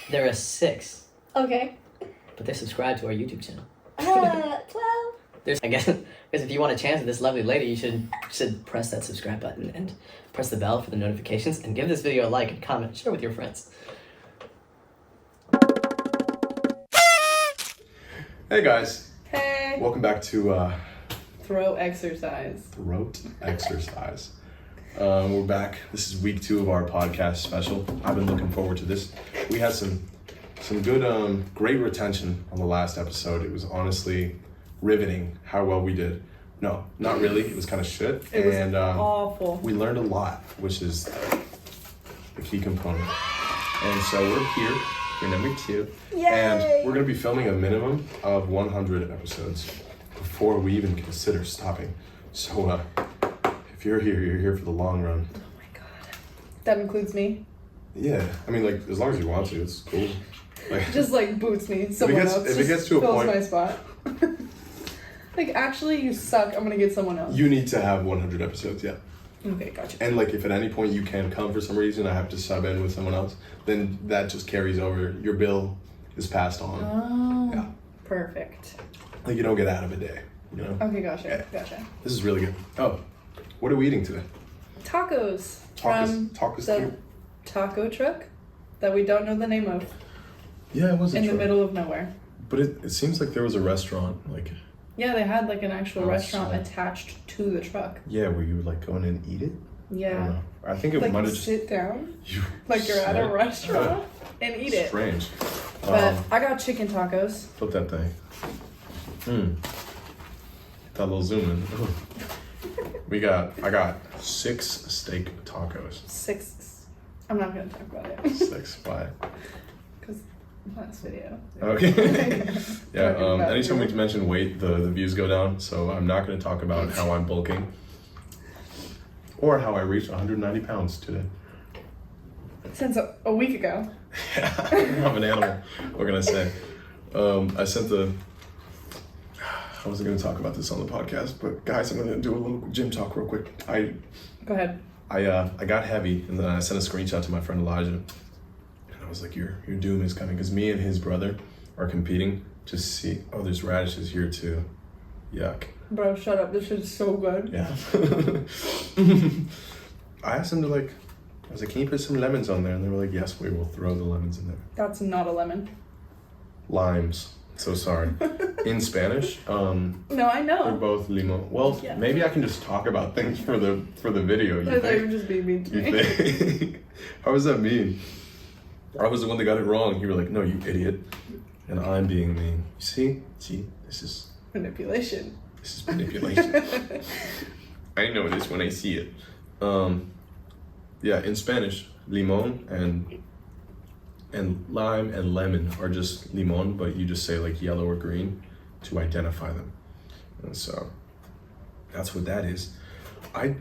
There are 6. Okay. But they're subscribed to our YouTube channel. 12. I guess if you want a chance at this lovely lady, you should press that subscribe button and press the bell for the notifications and give this video a like and comment. Share with your friends. Hey guys. Hey. Welcome back to Throat exercise. Throat Exercise. We're back. This is week 2 of our podcast special. I've been looking forward to this. We had some good, great retention on the last episode. It was honestly riveting how well we did. No, not really. It was kind of shit. It was awful. We learned a lot, which is the key component. And so we're here for number 2. Yay! And we're going to be filming a minimum of 100 episodes before we even consider stopping. So if you're here for the long run. Oh my god. That includes me? Yeah, I mean, like, as long as you want to, it's cool. Like, just like boots me. Someone else if it gets to a fills point, my spot. Like, actually, you suck. I'm gonna get someone else. You need to have 100 episodes, yeah. Okay, gotcha. And like, if at any point you can't come for some reason, I have to sub in with someone else, then that just carries over. Your bill is passed on. Oh, yeah. Perfect. Like, you don't get out of a day, you know? Okay, gotcha. Yeah. Gotcha. This is really good. Oh, what are we eating today? Tacos from the taco truck that we don't know the name of. Yeah, it was in the middle of nowhere. But it seems like there was a restaurant, like... Yeah, they had like an actual restaurant attached to the truck. Yeah, where you would like go in and eat it? Yeah. I think it like might have just... sit down? Like you're at a restaurant and eat it. Strange. But I got chicken tacos. Flip that thing. That little zoom in. I got 6 steak tacos. 6. I'm not gonna talk about it. 6. Why? Because last video. Okay. Yeah. Anytime we mention weight, the views go down. So I'm not gonna talk about how I'm bulking or how I reached 190 pounds today. Since a week ago. Yeah, I'm an animal. What can I say? I wasn't going to talk about this on the podcast, but guys, I'm going to do a little gym talk real quick. Go ahead. I got heavy, and then I sent a screenshot to my friend Elijah, and I was like, your doom is coming, because me and his brother are competing to see, oh, there's radishes here too. Yuck. Bro, shut up. This shit's so good. Yeah. I asked him to I was like, can you put some lemons on there? And they were like, yes, we will throw the lemons in there. That's not a lemon. Limes. So sorry. In Spanish, no, I know. they're both limon. Well, yeah. Maybe I can just talk about things for the video. I thought you were just being mean to me. Think? How does that mean? I was the one that got it wrong. You were like, no, you idiot. And I'm being mean. You see, this is manipulation. This is manipulation. I know it is when I see it. Yeah, in Spanish, limon and lime and lemon are just limon, but you just say like yellow or green to identify them. And so that's what that is. Are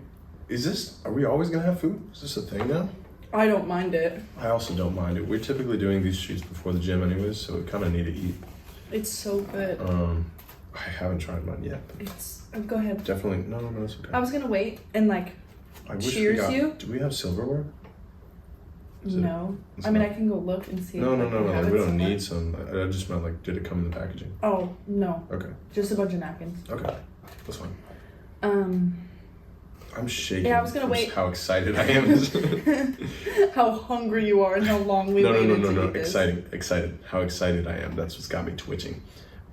we always gonna have food? Is this a thing now? I don't mind it. I also don't mind it. We're typically doing these shoots before the gym anyways, so we kind of need to eat. It's so good. I haven't tried mine yet. Go ahead. Definitely, no, it's okay. I was gonna wait and cheers you. Do we have silverware? No. I mean, I can go look and see. No. Like, we don't need some. I just meant like, did it come in the packaging? Oh, no. Okay. Just a bunch of napkins. Okay. That's fine. I'm shaking. Yeah, I was gonna wait. How excited I am. How hungry you are and how long we waited to eat this. Excited. How excited I am. That's what's got me twitching.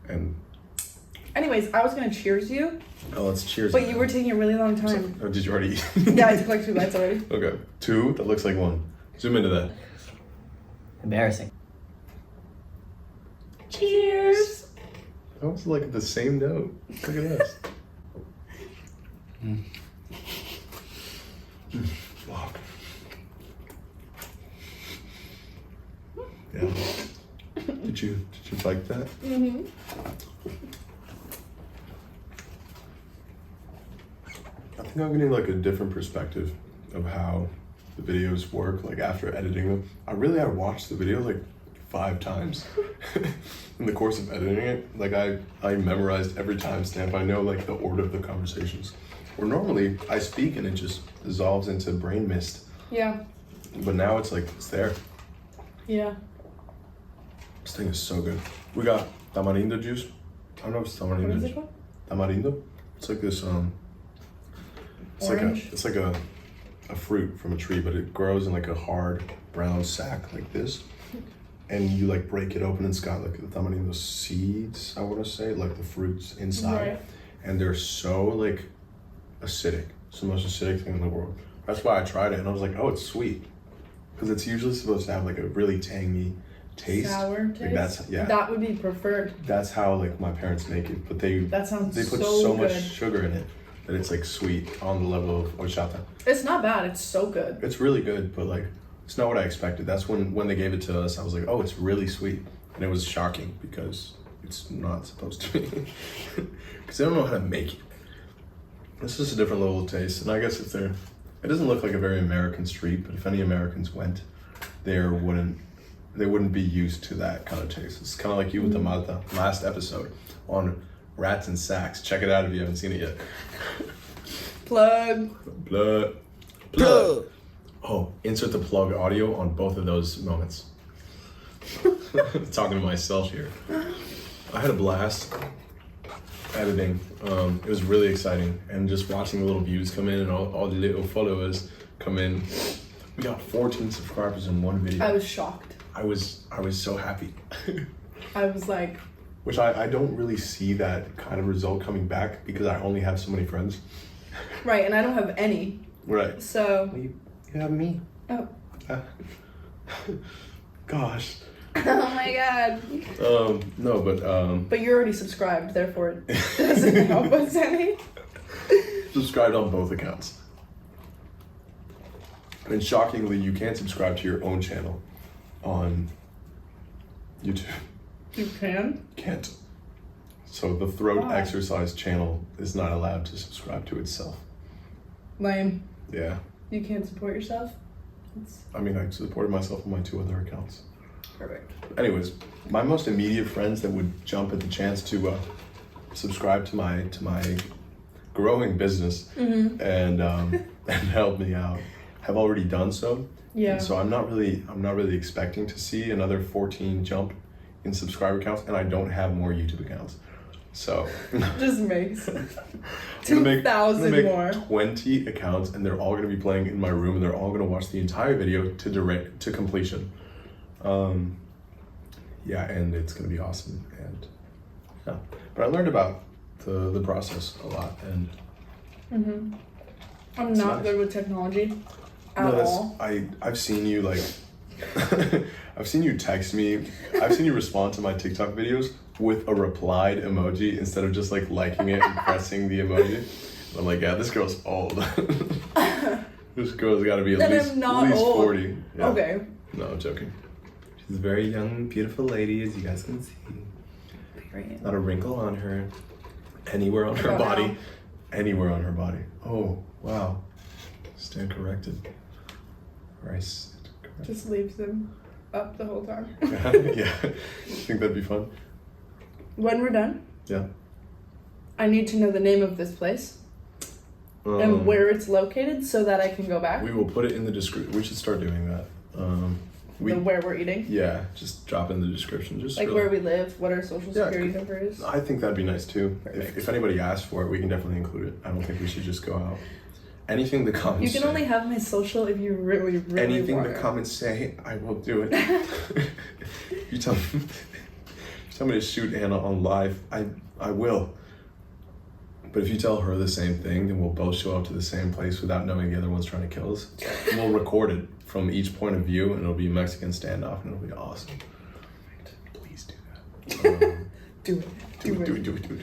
And anyways, I was gonna cheers you. Oh, let's cheers. But you were taking a really long time. Oh, did you already eat? Yeah, I took like 2 bites already. Okay. 2? That looks like 1. Zoom into that. Embarrassing. Cheers! That was like the same note. Look at this. Wow. Yeah. Did you like that? Mm-hmm. I think I'm getting like a different perspective of how the videos work, like after editing them. I watched the video like 5 times in the course of editing it. Like I memorized every timestamp. I know like the order of the conversations. Where normally I speak and it just dissolves into brain mist. Yeah. But now it's like, it's there. Yeah. This thing is so good. We got tamarindo juice. I don't know if it's tamarindo. What is juice. it called? Tamarindo. It's like this. It's like a fruit from a tree, but it grows in like a hard brown sack like this. And you like break it open, and it's got like the tamarindo seeds, I want to say, like the fruits inside. Right. And they're so like acidic. It's the most acidic thing in the world. That's why I tried it, and I was like, oh, it's sweet. Because it's usually supposed to have like a really tangy taste. Sour taste? Like that's, yeah. That would be preferred. That's how like my parents make it, but they That sounds put so so good. much sugar in it that it's like sweet on the level of horchata. It's not bad. It's so good. It's really good, but like it's not what I expected. That's when they gave it to us, I was like, oh, it's really sweet. And it was shocking because it's not supposed to be. Because they don't know how to make it. It's just a different level of taste. And I guess it doesn't look like a very American street, but if any Americans went there, they wouldn't be used to that kind of taste. It's kind of like you with the Malta last episode on Rats and Sacks. Check it out if you haven't seen it yet. Plug. Plug. Oh, insert the plug audio on both of those moments. Talking to myself here. I had a blast editing. It was really exciting, and just watching the little views come in and all the little followers come in. We got 14 subscribers in one video. I was shocked. I was so happy. I was like, which I don't really see that kind of result coming back because I only have so many friends. Right, and I don't have any. Right. So. Well, you have me. Oh. Gosh. Oh my god. No, but But you're already subscribed, therefore it doesn't help us any. subscribed on both accounts. And shockingly, you can't subscribe to your own channel on YouTube. You can? Can't. So the throat Why? exercise channel is not allowed to subscribe to itself. Lame. Yeah. You can't support yourself? I mean, I supported myself on my 2 other accounts. Perfect. Anyways, my most immediate friends that would jump at the chance to subscribe to my growing business and help me out have already done so. Yeah. And so I'm not really expecting to see another 14 jump in subscriber counts, and I don't have more YouTube accounts. So just makes I'm 2,000 gonna make more. 20 accounts, and they're all gonna be playing in my room, and they're all gonna watch the entire video to completion. Yeah, and it's gonna be awesome, and yeah. But I learned about the process a lot, and I'm It's not nice. good with technology at all. I've seen you like I've seen you text me. I've seen you respond to my TikTok videos with a replied emoji instead of just like liking it and pressing the emoji. I'm like, yeah, this girl's old. This girl's got to be at least old. 40. Yeah. Okay. No, I'm joking. She's a very young, beautiful lady, as you guys can see. Period. Not a wrinkle on her. Anywhere on her Wow. body. Anywhere on her body. Oh, wow. Stand corrected. Right. Just leaves them up the whole time. Yeah. You think that'd be fun? When we're done, Yeah. I need to know the name of this place and where it's located so that I can go back. We will put it in the description. We should start doing that. Where we're eating. Yeah, just drop in the description. Just Like really, where we live, what our social security number is. I think that'd be nice too. Perfect. If anybody asks for it, we can definitely include it. I don't think we should just go out. Anything the comments You can say, only have my social if you really, really anything want the it. comments say, I will do it. you tell me to shoot Anna on live, I will. But if you tell her the same thing, then we'll both show up to the same place without knowing the other one's trying to kill us. And we'll record it from each point of view, and it'll be a Mexican standoff, and it'll be awesome. Please do that. Do it. Do it.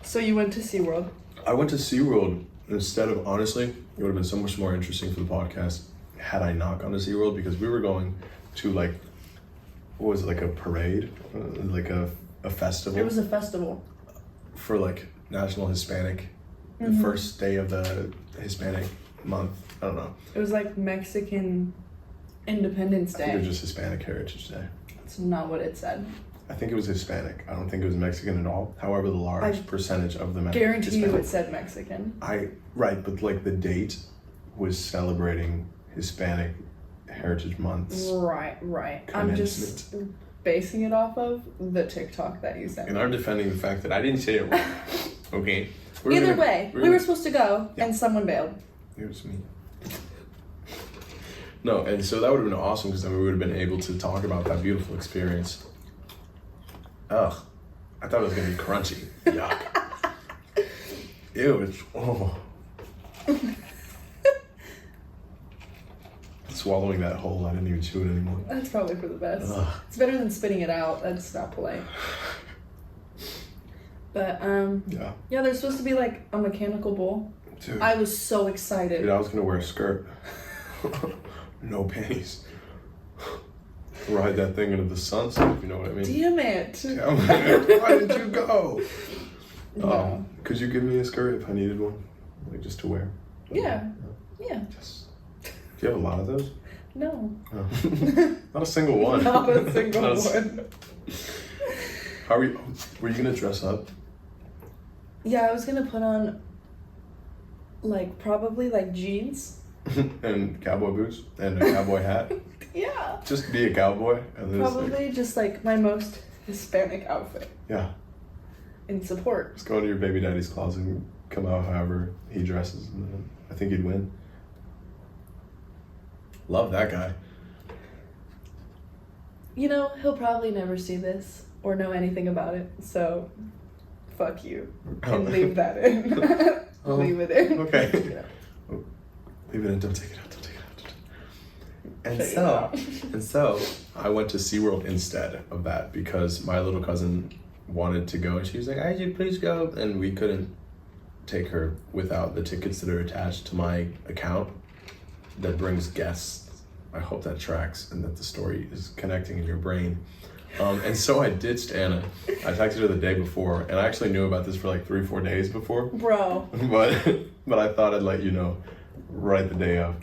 So you went to SeaWorld. I went to SeaWorld instead of, honestly, it would have been so much more interesting for the podcast had I not gone to SeaWorld, because we were going to like, what was it, like a parade? Like a festival? It was a festival. For like National Hispanic, the first day of the Hispanic month. I don't know. It was like Mexican Independence I think it Day. was just Hispanic Heritage Day. That's not what it said. I think it was Hispanic. I don't think it was Mexican at all. However, the large percentage of the Guarantee you Hispanic. it said Mexican. Right, but like the date was celebrating Hispanic Heritage Month's Right. I'm just basing it off of the TikTok that you sent And me. I'm defending the fact that I didn't say it wrong. Okay? Either way, we were supposed to go, and someone bailed. It was me. No, and so that would have been awesome because then we would have been able to talk about that beautiful experience. Ugh. I thought it was going to be crunchy. Yuck. Ew, it's... Oh. Swallowing that whole, I didn't even chew it anymore. That's probably for the best. Ugh. It's better than spitting it out. That's not polite. But, yeah, there's supposed to be, like, a mechanical bull. Dude. I was so excited. Dude, I was going to wear a skirt. No panties. Ride that thing into the sunset, if you know what I mean. Damn it. Why did you go? No. Could you give me a skirt if I needed one? Like, just to wear? Yeah. Just... Do you have a lot of those? No. No. Not a single one. Not a single Not a one. How were you gonna dress up? Yeah, I was gonna put on, like, probably, like, jeans. And cowboy boots and a cowboy hat. Yeah. Just be a cowboy. And then Probably just, like, my most Hispanic outfit. Yeah. In support. Just go into your baby daddy's closet and come out however he dresses. And then I think you'd win. Love that guy. You know, he'll probably never see this or know anything about it, so fuck you. And leave that in. Leave it in. Okay. Yeah. Oh, leave it in, don't take it out, don't take it out. Check it out. And so, I went to SeaWorld instead of that because my little cousin wanted to go and she was like, "I should please go." And we couldn't take her without the tickets that are attached to my account that brings guests. I hope that tracks and that the story is connecting in your brain. And so I ditched Anna. I texted her the day before, and I actually knew about this for like 3-4 days before. Bro. But I thought I'd let you know right the day of.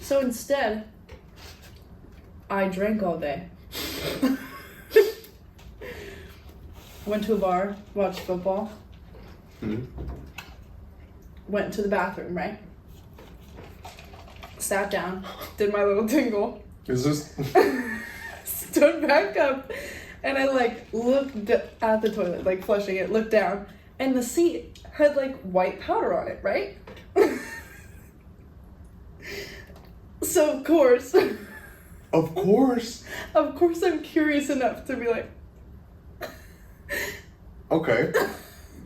So instead, I drank all day. Went to a bar, watched football. Went to the bathroom, right? Sat down, did my little tingle. Is this? Stood back up, and I like looked at the toilet, like flushing it, looked down, and the seat had like white powder on it, right? So of course I'm curious enough to be like, Okay.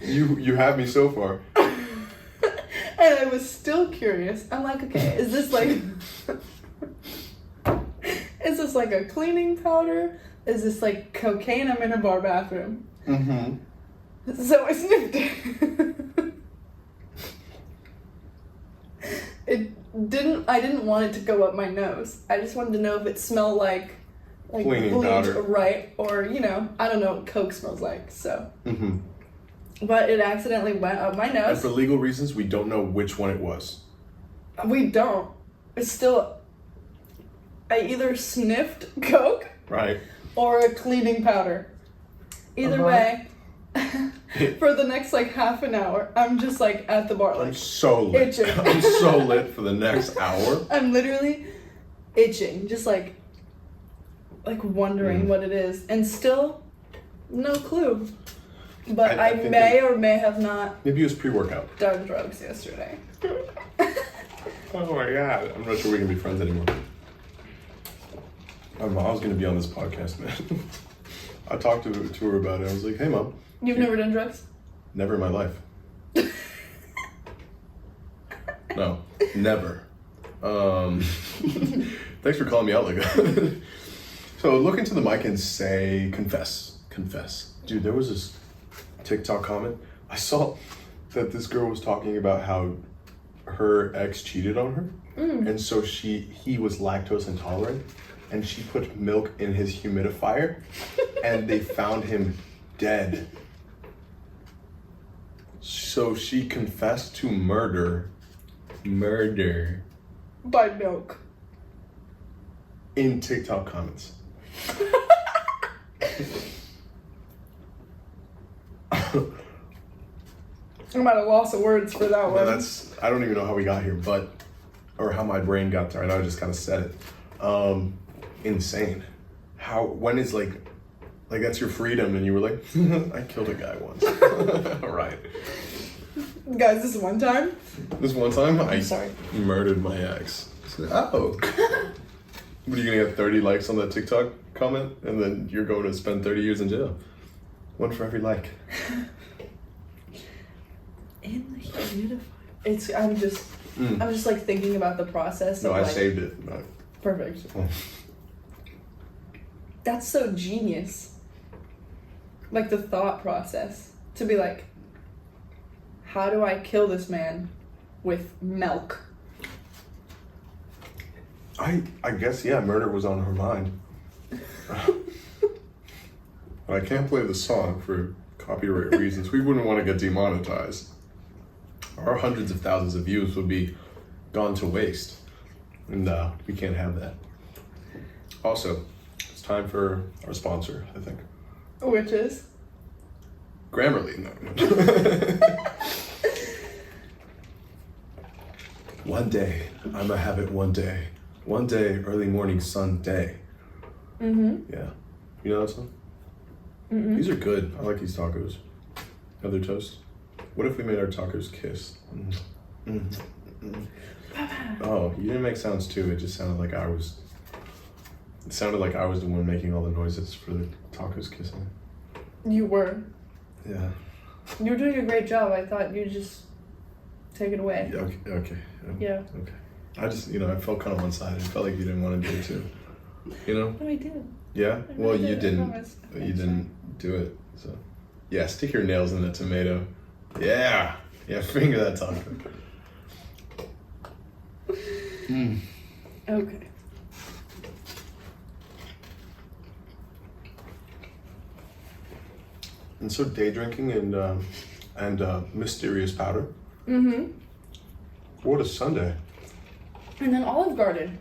You have me so far. and I was still curious. I'm like, okay, is this like a cleaning powder? Is this like cocaine? I'm in a bar bathroom. So I sniffed it. I didn't want it to go up my nose. I just wanted to know if it smelled like Cleaning bleach, powder. right? Or, you know, I don't know what Coke smells like, so. But it accidentally went up my And nose. for legal reasons, we don't know which one it was. We don't. It's still, I either sniffed Coke Right. or a cleaning powder. Either way, for the next like half an hour, I'm just like at the bar I'm like so lit. itching. I'm so lit for the next hour. I'm literally itching, just like wondering what it is, and still no clue. But I think may or may have not Maybe it was pre-workout. done drugs yesterday. Oh my god. I'm not sure we can be friends anymore. My mom's gonna be on this podcast, man. I talked to her about it. I was like, "Hey, Mom." You've never done drugs? Never in my life. No, never. Thanks for calling me out like that. So look into the mic and say, confess. Dude, there was this TikTok comment. I saw that this girl was talking about how her ex cheated on her. And so he was lactose intolerant, and she put milk in his humidifier, and they found him dead. So she confessed to murder By milk. in TikTok comments. I'm at a loss of words for that one. I don't even know how we got here, or how my brain got there. I know I just kind of said it. insane. When is like that's your freedom and you were like, I killed a guy once. All right. Guys, this one time. I sorry. murdered my ex. Oh. What are you gonna get 30 likes on that TikTok comment and then you're going to spend 30 years in jail? One for every like. In the heat of I'm just like thinking about the process. No, of, I like, saved it. No. Perfect. That's so genius. Like the thought process to be like, how do I kill this man with milk? I guess, yeah, murder was on her mind. I can't play the song for copyright reasons. We wouldn't want to get demonetized. Our hundreds of thousands of views would be gone to waste. And we can't have that. Also, it's time for our sponsor, I think. Which is? Grammarly. No. One day, I'ma have it one day. One day, early morning sun day. Mm-hmm. Yeah. You know that song? Mm-hmm. These are good. I like these tacos. Other toast? What if we made our tacos kiss? Oh, you didn't make sounds too. It just sounded like I was... It sounded like I was the one making all the noises for the tacos kissing. You were. Yeah. You were doing a great job. I thought you'd just take it away. Yeah, okay. Yeah. Okay. I just, I felt kind of one-sided. I felt like you didn't want to do it too. No, I did. Yeah? Well, you didn't. I You didn't do it, so. Yeah, stick your nails in the tomato. Yeah! Yeah, finger that taco. Okay. And so day drinking and mysterious powder. Mm-hmm. What a Sunday. And then Olive Garden.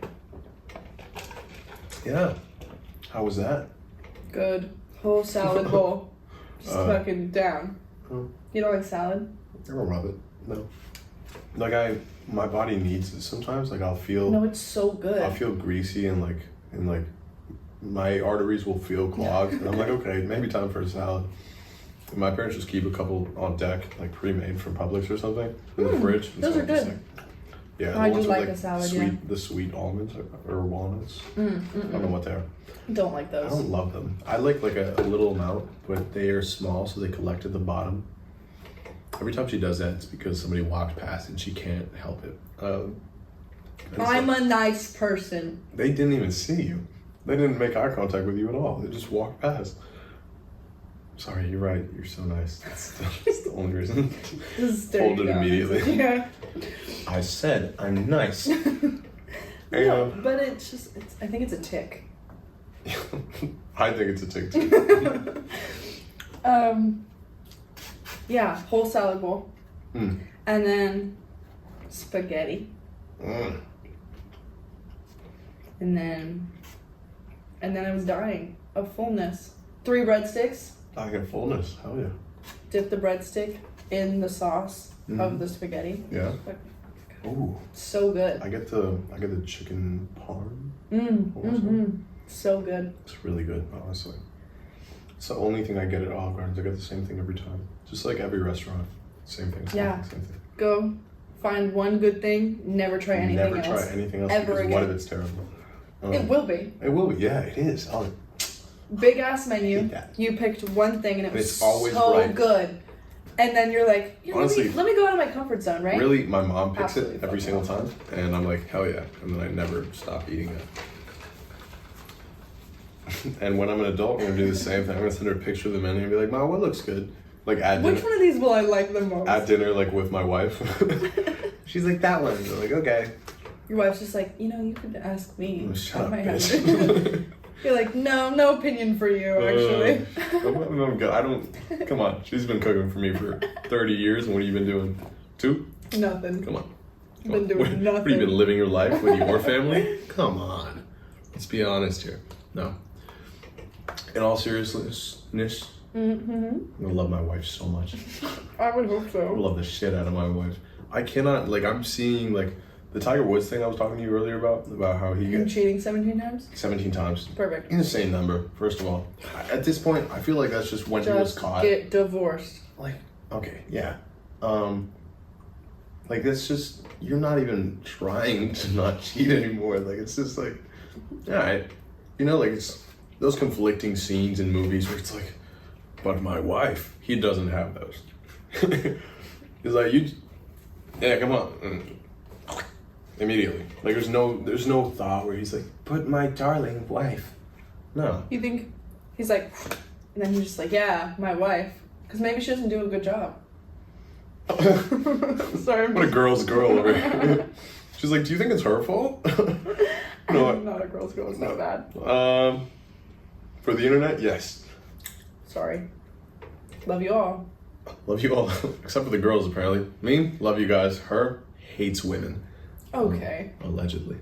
Yeah. How was that? Good. Whole salad bowl. Just fucking down. Oh. You don't like salad? I don't rub it. No. Like my body needs it sometimes. Like I'll feel. No, it's so good. I'll feel greasy and like my arteries will feel clogged. And I'm like, okay, maybe time for a salad. And my parents just keep a couple on deck, like pre-made from Publix or something, in the fridge. And those so are I'm just good. like, yeah, I the ones do with like a salad, sweet, yeah. the sweet almonds or walnuts. I don't know what they are. Don't like I those. don't love them. I like a little amount, but they are small, so they collect at the bottom. Every time she does that, it's because somebody walked past and she can't help it. I'm a nice person. They didn't even see you. They didn't make eye contact with you at all. They just walked past. Sorry, you're right. You're so nice. That's the only reason. Hold it immediately. Yeah. I said I'm nice. No, but I think it's a tick. I think it's a tick too. Yeah, whole salad bowl. Mm. And then spaghetti. Mm. And then I was dying of fullness. 3 breadsticks. I get fullness. Hell yeah. Dip the breadstick in the sauce of the spaghetti. Yeah. Ooh. So good. I get the chicken parm. So good. It's really good, honestly. It's the only thing I get at Olive Gardens. I get the same thing every time. Just like every restaurant. Same thing. Yeah. Same thing. Go find one good thing. Never try anything else. Never try anything else ever because again. what if it's terrible? It will be. It will be. Yeah, it is. Oh, Big ass menu. hate that. You picked one thing and it was It's always so right. good. And then you're like, Honestly, let me go out of my comfort zone, right? Really, my mom picks Absolutely it every single time, and I'm like, hell yeah. And then I never stop eating it. And when I'm an adult, I'm gonna do the same thing. I'm gonna send her a picture of the menu and be like, Mom, what looks good? Like at dinner. Which one of these will I like the most? At dinner, like with my wife. She's like, that one. I'm like, okay. Your wife's just like, you could ask me. Oh, shut up, I bitch. You're like, no opinion for you, actually. I'm good. I don't. Come on. She's been cooking for me for 30 years, and what have you been doing? 2? Nothing. Come on. Been doing nothing. What, have you been living your life with your family? Come on. Let's be honest here. No. In all seriousness, I'm gonna love my wife so much. I would hope I so. love the shit out of my wife. I cannot, I'm seeing, the Tiger Woods thing I was talking to you earlier about how he Him gets cheating 17 times? 17 times. Perfect. Insane number, first of all. At this point, I feel like that's just when he was caught. Get divorced. Like, okay, yeah. Like, that's just, you're not even trying to not cheat anymore. Like, it's just like, all right. You know, like, it's those conflicting scenes in movies where it's like, but my wife, he doesn't have those. He's like, yeah, come on. Immediately. Like, there's no thought where he's like, but my darling wife. No. You think he's like, and then he's just like, yeah, my wife. Because maybe she doesn't do a good job. Sorry. What a girl's girl over here. She's like, do you think it's her fault? No. I'm not a girl's girl, it's not bad. For the internet, yes. Sorry. Love you all. Love you all. Except for the girls, apparently. Me, love you guys. Her, hates women. Okay. Allegedly.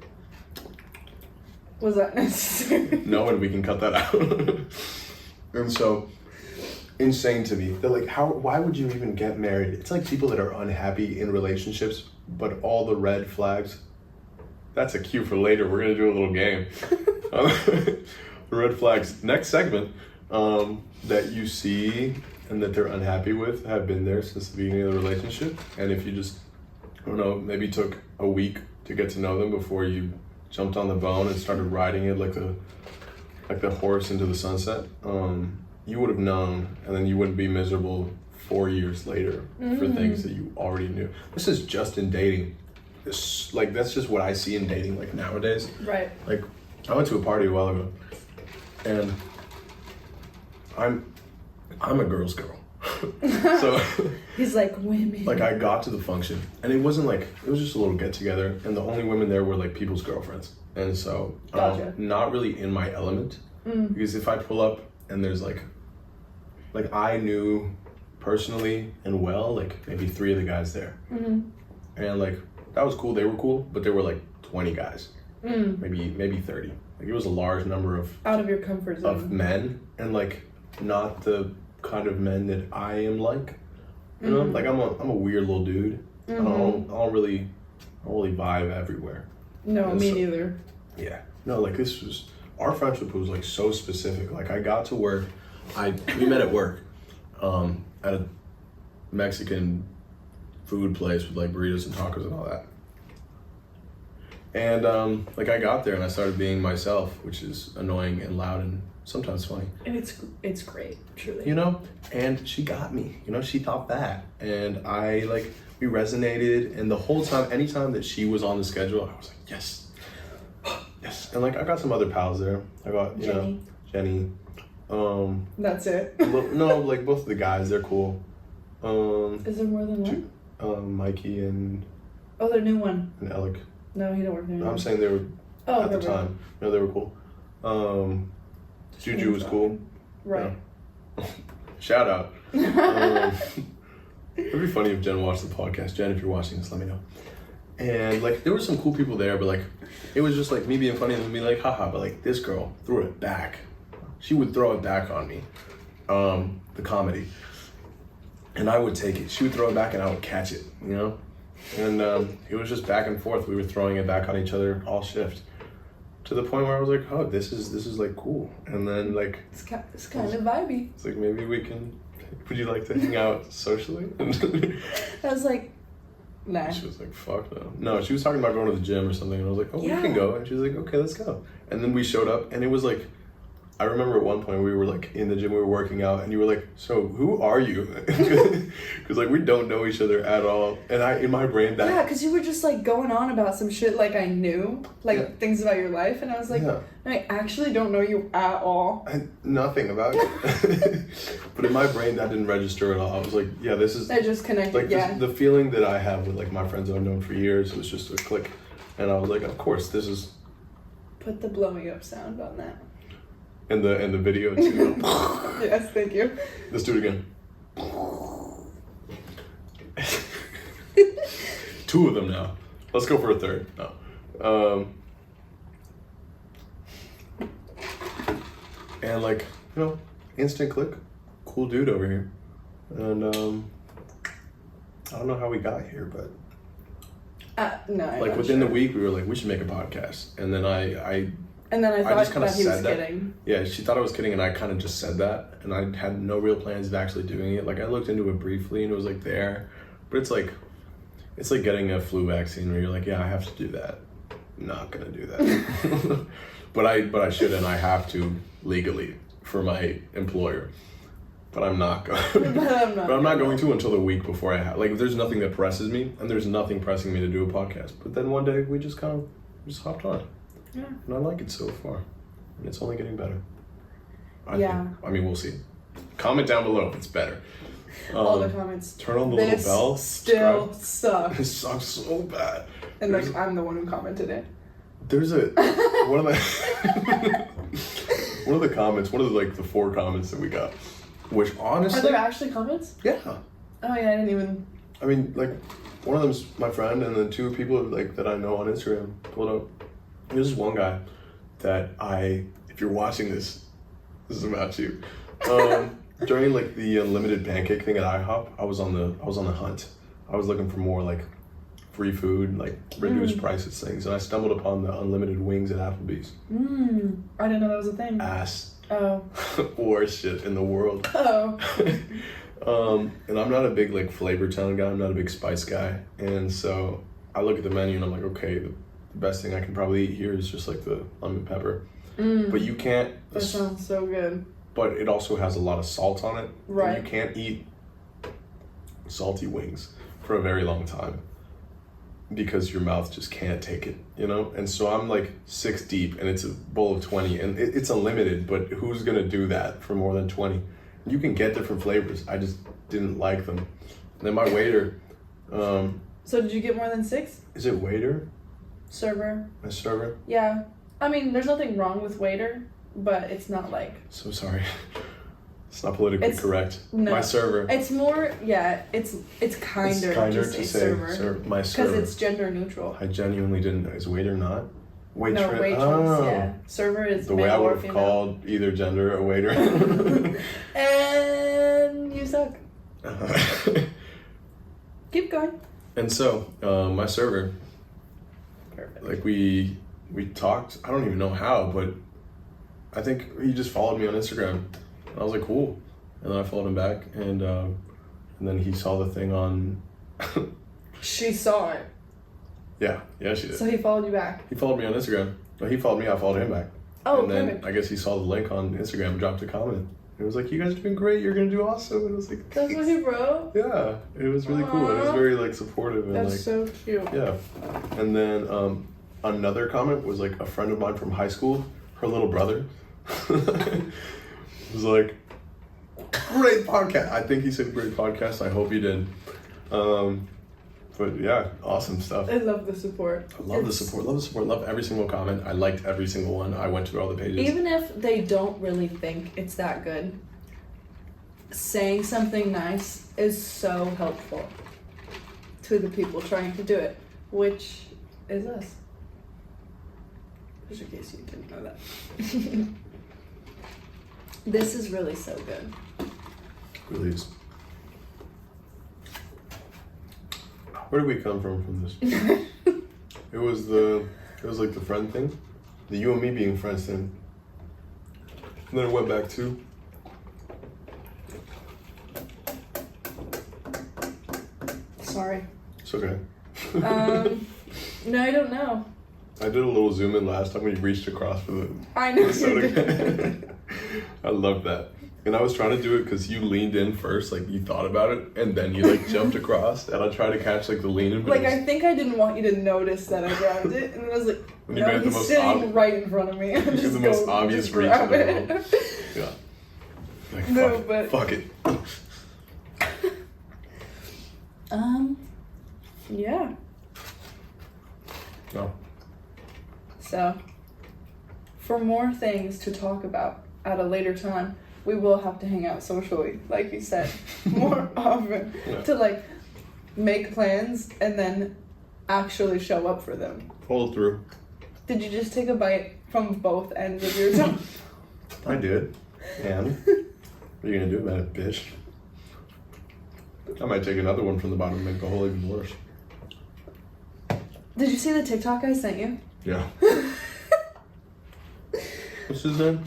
Was that necessary? No, and we can cut that out. And so, insane to me. They're like, why would you even get married? It's like people that are unhappy in relationships, but all the red flags. That's a cue for later. We're going to do a little game. The red flags. Next segment that you see and that they're unhappy with have been there since the beginning of the relationship. And if you just, I don't know, maybe took a week to get to know them before you jumped on the bone and started riding it like the horse into the sunset, you would have known, and then you wouldn't be miserable 4 years later for things that you already knew. This is just in dating. That's just what I see in dating, like, nowadays. Right. Like, I went to a party a while ago, and I'm a girl's girl. So he's like, women. like, I got to the function, and it wasn't like, it was just a little get together, and the only women there were like people's girlfriends, and so Gotcha. not really in my element, because if I pull up and there's like I knew personally and well, like, maybe 3 of the guys there, and like, that was cool, they were cool, but there were like 20 guys, maybe 30. Like, it was a large number of out of your comfort zone of men, and like, not the kind of men that I am like, you know, like, I'm a weird little dude. I don't really vibe everywhere. No, And me so- neither. Yeah, no, like, this was, our friendship was like so specific. Like, I got to work, we met at work, at a Mexican food place with like burritos and tacos and all that. And like, I got there and I started being myself, which is annoying and loud and sometimes funny. And it's great, truly. You know, and she got me, you know, she thought that, and we resonated, and the whole time, anytime that she was on the schedule, I was like, yes, yes. And like, I got some other pals there. I got, you know, Jenny. That's it. No, like, both of the guys, they're cool. Is there more than one? Mikey and Oh, the new one. Alec. No, he don't work there. I'm saying they were, at the time, no, they were cool. Juju was cool. Right. Yeah. Shout out. It'd be funny if Jen watched the podcast. Jen, if you're watching this, let me know. And like, there were some cool people there, but like, it was just like me being funny and me like, haha, but like, this girl threw it back. She would throw it back on me, the comedy. And I would take it. She would throw it back and I would catch it, you know? And it was just back and forth. We were throwing it back on each other all shift. To the point where I was like, oh, this is like cool. And then like, It's kind of vibey. it's like, maybe would you like to hang out socially? I was like, nah. She was like, fuck no. No, she was talking about going to the gym or something, and I was like, oh, we can go. And she was like, okay, let's go. And then we showed up, and it was like, I remember at one point we were like in the gym, we were working out, and you were like, so who are you? Because like, we don't know each other at all. And in my brain, Yeah, because you were just like going on about some shit like I knew, like things about your life, and I was like, I actually don't know you at all. Nothing about you. But in my brain, that didn't register at all. I was like, yeah, this is... I just connected, like, the feeling that I have with like my friends that I've known for years was just a click. And I was like, of course, this is... Put the blowing up sound on that. In the video too. Yes, thank you. Let's do it again. 2 of them now. Let's go for a third. No. And like, you know, instant click. Cool dude over here. And I don't know how we got here, but No. I'm Like not within sure. the week, we were like, we should make a podcast, and then I And then I thought just kinda that he was said that. kidding. yeah, she thought I was kidding, and I kind of just said that, and I had no real plans of actually doing it. Like I looked into it briefly, and it was like there, but it's like getting a flu vaccine where you're like, yeah, I have to do that. I'm not gonna do that, but I should, and I have to legally for my employer. But I'm not going. But I'm not going to until the week before I have. Like, there's nothing that presses me, and there's nothing pressing me to do a podcast. But then one day we just hopped on. Yeah. And I like it so far, and it's only getting better. I mean, we'll see. Comment down below if it's better. All the comments. Turn on the This little bell. still subscribe. sucks. It sucks so bad. And like I'm the one who commented it. There's one of the comments. One of the 4 comments that we got. Which honestly, Are there actually comments? yeah. Oh yeah, I didn't even. I mean, like, one of them's my friend, and then 2 people like that I know on Instagram pulled up. There's this one guy that if you're watching this is about you. During like the unlimited pancake thing at IHOP, I was on the hunt. I was looking for more like free food, like reduced prices things, and I stumbled upon the unlimited wings at Applebee's. I didn't know that was a thing. Ass. Oh. Worst shit in the world. Oh. And I'm not a big like flavor town guy. I'm not a big spice guy, and so I look at the menu and I'm like, okay, the best thing I can probably eat here is just like the lemon pepper. But you can't. That sounds so good. But it also has a lot of salt on it. Right. And you can't eat salty wings for a very long time because your mouth just can't take it, you know? And so I'm like 6 deep and it's a bowl of 20 and it's unlimited, but who's gonna do that for more than 20? You can get different flavors. I just didn't like them. And then my waiter, So did you get more than 6? is it waiter? Server. My server? Yeah. I mean, there's nothing wrong with waiter, but it's not like. So sorry. It's not politically correct. No. My server. It's more, yeah, it's kinder to say server. My Because server. it's gender neutral. I genuinely didn't know. Is waiter not? Waitress. No, waitress, Oh. yeah. Server is The male way I or would have female. called either gender a waiter. And you suck. Keep going. And so, my server, Perfect. like we talked, I don't even know how, but I think he just followed me on Instagram. And I was like, cool. And then I followed him back, and then he saw the thing on. She saw it. Yeah, she did. So he followed you back. He followed me on Instagram. No, he followed me, I followed him back. Oh, and then perfect. I guess he saw the link on Instagram and dropped a comment. It was like, you guys are doing great, you're gonna do awesome. And I was like, That's what he wrote? yeah, it was really cool. It was Aw. very like supportive and That's like so cute. yeah. And then another comment was like a friend of mine from high school, her little brother was like, great podcast. I think he said great podcast. I hope he did. But yeah, awesome stuff. I love the support. I love the support. Love every single comment. I liked every single one. I went through all the pages. Even if they don't really think it's that good, saying something nice is so helpful to the people trying to do it, which is us. Just in case you didn't know that. This is really so good. Really is. Where did we come from this? It was like the friend thing, the you and me being friends thing. And then it went back to. Sorry. It's okay. No, I don't know. I did a little zoom in last time when you reached across for the I know you soda did. can. I love that. And I was trying to do it because you leaned in first, like you thought about it, and then you like jumped across, and I tried to catch like the lean in. Like, I think I didn't want you to notice that I grabbed it, and then I was like, When you no, made the he's most sitting right in front of me. I'm It's just the most go, obvious just reach grab in the it. world. Yeah. Like, No, fuck it. Yeah. No. So, for more things to talk about at a later time, we will have to hang out socially, like you said, more often Yeah. to like make plans and then actually show up for them. Follow through. Did you just take a bite from both ends of your tongue? I did. And what are you gonna do about it, bitch? I might take another one from the bottom and make the hole even worse. Did you see the TikTok I sent you? Yeah. What's his name?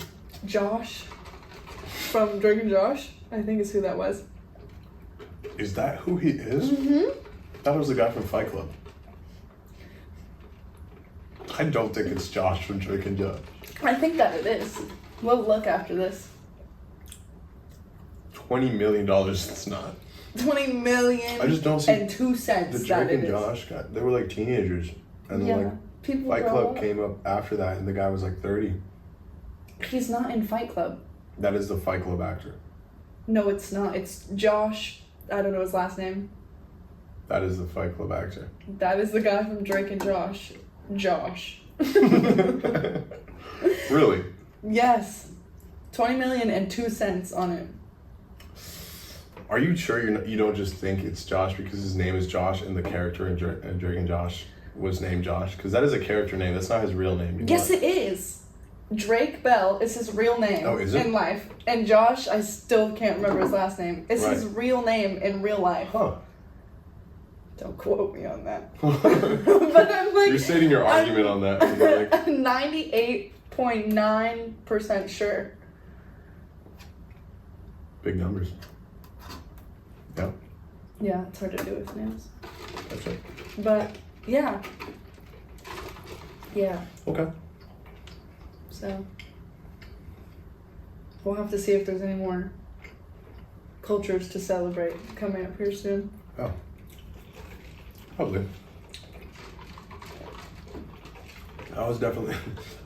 Josh. From Drake and Josh. I think is who that was. Is that who he is? Mm-hmm. That was the guy from Fight Club. I don't think it's Josh from Drake and Josh. I think that it is. We'll look after this. $20 million, it's not. 20 million I just don't see and 2 cents. the Drake and Josh guy. They were like teenagers. And then like people Fight grow Club up. came up after that and the guy was like 30. He's not in Fight Club. That is the Fight Club actor. No, it's not. It's Josh. I don't know his last name. That is the Fight Club actor. That is the guy from Drake and Josh. Josh. Really? Yes. 20 million and 2 cents on it. Are you sure you don't just think it's Josh because his name is Josh and the character in Drake and Josh was named Josh? Because that is a character name. That's not his real name. Yes, it is. Drake Bell is his real name in life. And Josh, I still can't remember his last name. It's his real name in real life. Huh. Don't quote me on that. But I'm like... You're stating your argument on that. I'm 98.9% sure. Big numbers. Yeah. Yeah, it's hard to do with names. That's right. But, yeah. Yeah. Okay. So, we'll have to see if there's any more cultures to celebrate coming up here soon. Oh. Probably. I was definitely...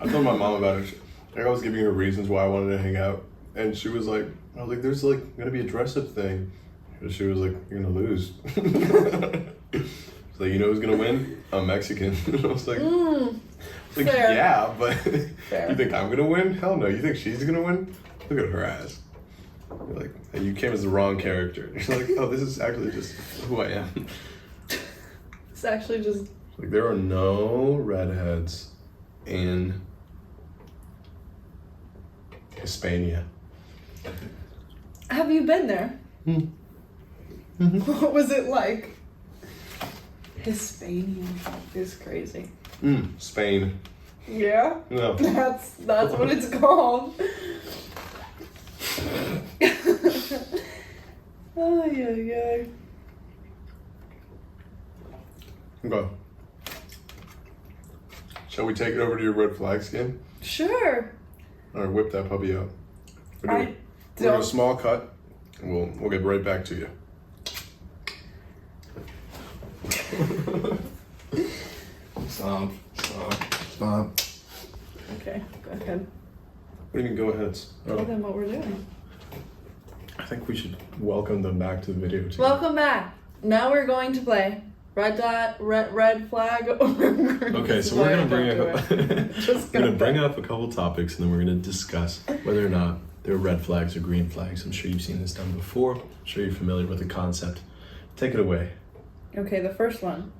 I told my mom about it. I was giving her reasons why I wanted to hang out. And she was like... I was like, there's like going to be a dress-up thing. And she was like, you're going to lose. She's like, you know who's going to win? I'm Mexican. And I was like... Like, fair. Yeah, but Fair. You think I'm gonna win? Hell no. You think she's gonna win? Look at her ass. You're like, hey, you came as the wrong character. You're like, oh, this is actually just who I am. It's actually just... Like, there are no redheads in Hispania. Have you been there? Mm-hmm. What was it like? Hispania is crazy. Spain. Yeah? No. That's what it's called. Oh, yeah. Okay. Shall we take it over to your red flag skin? Sure. All right, whip that puppy out. We're I doing a small cut, and we'll get right back to you. Stop. Okay, go ahead. What do you mean, go ahead? Tell them what we're doing. I think we should welcome them back to the video too. Welcome back. Now we're going to play red flag. Okay, so we're gonna bring up a couple topics, and then we're gonna discuss whether or not they're red flags or green flags. I'm sure you've seen this done before. I'm sure you're familiar with the concept. Take it away. Okay, the first one